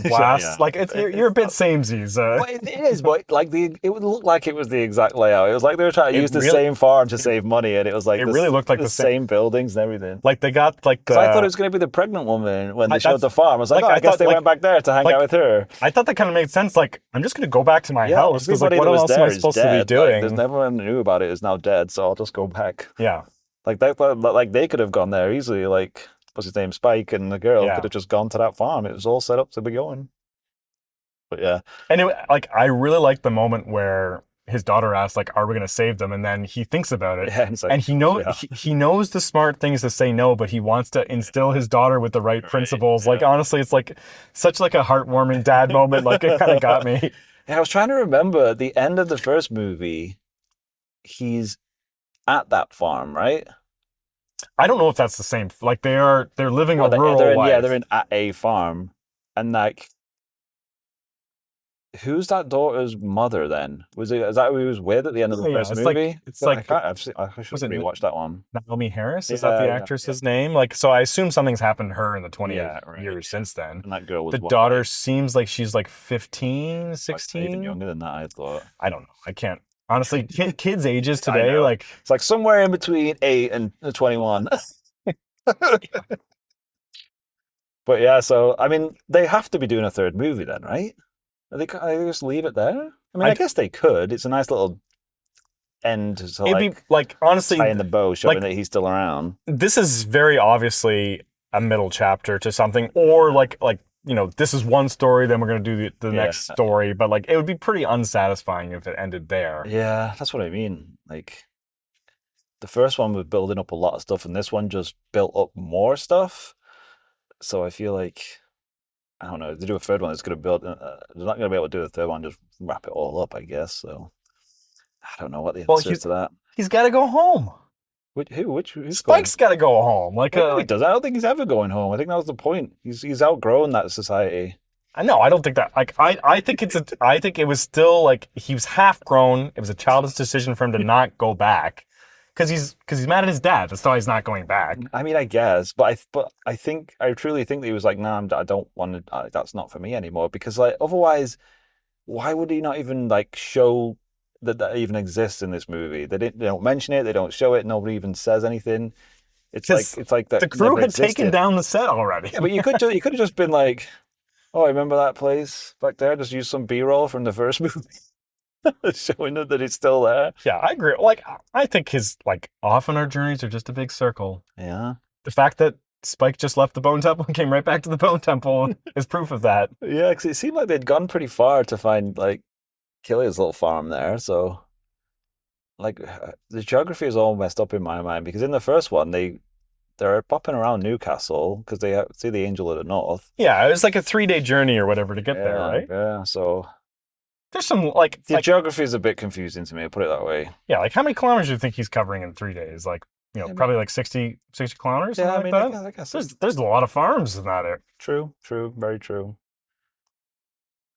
blast, yeah. like you're a bit samesies. Well, it is, but like it would look like it was the exact layout. It was like they were trying to use the same farm to save money, and it was like really looked like the same buildings and everything. Like they got like. Because I thought it was going to be the pregnant woman when they showed the farm. I was like, I guess they went back there to hang out with her. I thought that kind of made sense. Like, I'm just going to go back to my house because like, what else am I supposed to be doing? There's everyone knew about it is now dead, so I'll just go back. Yeah. Like they could have gone there easily. Like, what's his name, Spike, and the girl could have just gone to that farm. It was all set up to be going. But yeah. Anyway, like I really liked the moment where his daughter asked, like, "Are we going to save them?" And then he thinks about it, and he knows the smart things to say no, but he wants to instill his daughter with the right principles. Yeah. Like honestly, it's like such like a heartwarming dad moment. Like it kind of got me. Yeah, I was trying to remember the end of the first movie. He's at that farm, right? I don't know if that's the same. Like they're living a rural life. Yeah, they're in at a farm, and like who's that daughter's mother then? Is that who he was with at the end of the first it's movie? like I should rewatch that one. Naomi Harris, is that the actress's name? Like, so I assume something's happened to her in the 20 years since then. And that girl was the daughter seems like she's like 15, 16. Even younger than that, I thought. I don't know. I can't. Honestly, kids' ages today, like... It's like somewhere in between 8 and 21. But yeah, so, I mean, they have to be doing a third movie then, right? Are they just leave it there? I mean, I guess they could. It's a nice little end to honestly, tie in the bow, showing that he's still around. This is very obviously a middle chapter to something, or this is one story, then we're going to do the next story, but like it would be pretty unsatisfying if it ended there. Yeah, that's what I mean. Like, the first one was building up a lot of stuff, and this one just built up more stuff. So I feel like, I don't know, if they do a third one, it's going to build, they're not going to be able to do a third one, just wrap it all up, I guess. So I don't know what the answer is to that. He's got to go home. Who's Spike's got to go home. He does. I don't think he's ever going home. I think that was the point. He's outgrown that society. I know. I don't think that. Like, I think I think it was still like he was half grown. It was a childish decision for him to not go back because he's mad at his dad. That's why he's not going back. I mean, I guess, but I truly think that he was like, nah, I don't want to. That's not for me anymore. Because like otherwise, why would he not even like show that even exists in this movie? They don't mention it. They don't show it. Nobody even says anything. It's like that the crew had taken down the set already. Yeah, but you could have just been like, oh, I remember that place back there. Just use some B-roll from the first movie, showing that it's still there. Yeah, I agree. Like, I think his often our journeys are just a big circle. Yeah. The fact that Spike just left the Bone Temple and came right back to the Bone Temple is proof of that. Yeah, because it seemed like they'd gone pretty far to find Killia's little farm there, so the geography is all messed up in my mind, because in the first one they're popping around Newcastle because they see the Angel of the North. Yeah, it was like a 3-day journey or whatever to get there, right? Yeah, so there's some the geography is a bit confusing to me, put it that way. Yeah, how many kilometers do you think he's covering in 3 days? Probably 60 kilometers. Yeah, I guess there's a lot of farms in that area. True, very true.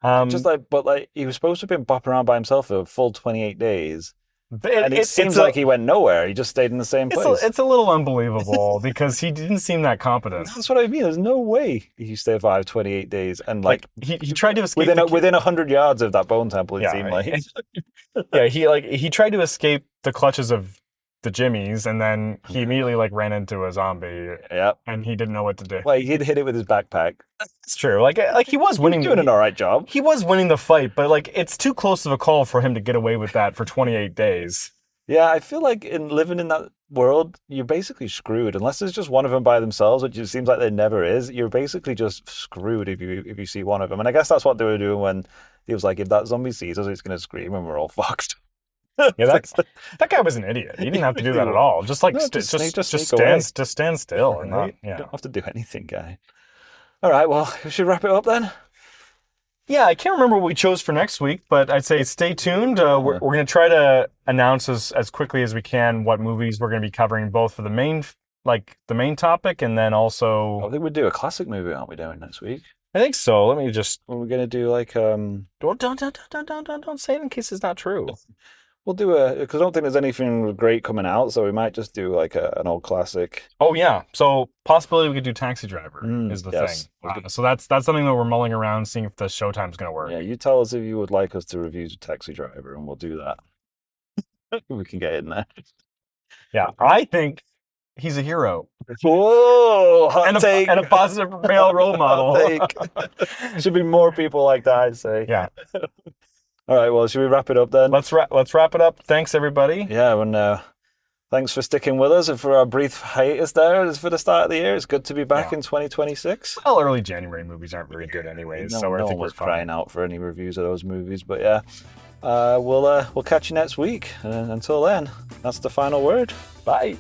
But he was supposed to have been bopping around by himself for a full 28 days. And it seems like he went nowhere. He just stayed in the same place. It's a little unbelievable because he didn't seem that competent. That's what I mean. There's no way he survived 28 days. And he tried to escape within 100 yards of that Bone Temple, it seemed like. Yeah, he tried to escape the clutches of the Jimmies, and then he immediately ran into a zombie. Yep. And he didn't know what to do. He did hit it with his backpack. It's true. He was winning. He was doing an all right job. He was winning the fight, but it's too close of a call for him to get away with that for 28 days. Yeah, I feel like in living in that world, you're basically screwed unless there's just one of them by themselves, which it seems like there never is. You're basically just screwed if you see one of them. And I guess that's what they were doing when he was like, if that zombie sees us, it's going to scream and we're all fucked. Yeah, that guy was an idiot. He didn't have to do that at all. Just stand still. Right. And not, You don't have to do anything, guy. All right, well, we should wrap it up then. Yeah, I can't remember what we chose for next week, but I'd say stay tuned. We're going to try to announce as quickly as we can what movies we're going to be covering, both for the main topic, and then also. I think we'd do a classic movie, aren't we, doing next week? I think so. Let me just. We're going to do Don't say it in case it's not true. We'll do because I don't think there's anything great coming out, so we might just do an old classic. Oh yeah, so possibility we could do Taxi Driver is the thing. So that's something that we're mulling around, seeing if the showtime's going to work. Yeah, you tell us if you would like us to review Taxi Driver, and we'll do that. We can get in there. Yeah, I think he's a hero. Whoa, hot take. And a positive male role model. Should be more people like that, I'd say. Yeah. All right, well, should we wrap it up then? Let's wrap it up. Thanks, everybody. Yeah, and thanks for sticking with us and for our brief hiatus there for the start of the year. It's good to be back in 2026. Well, early January movies aren't very good anyways, so I think we're crying out for any reviews of those movies. But yeah, we'll catch you next week. And until then, that's the final word. Bye.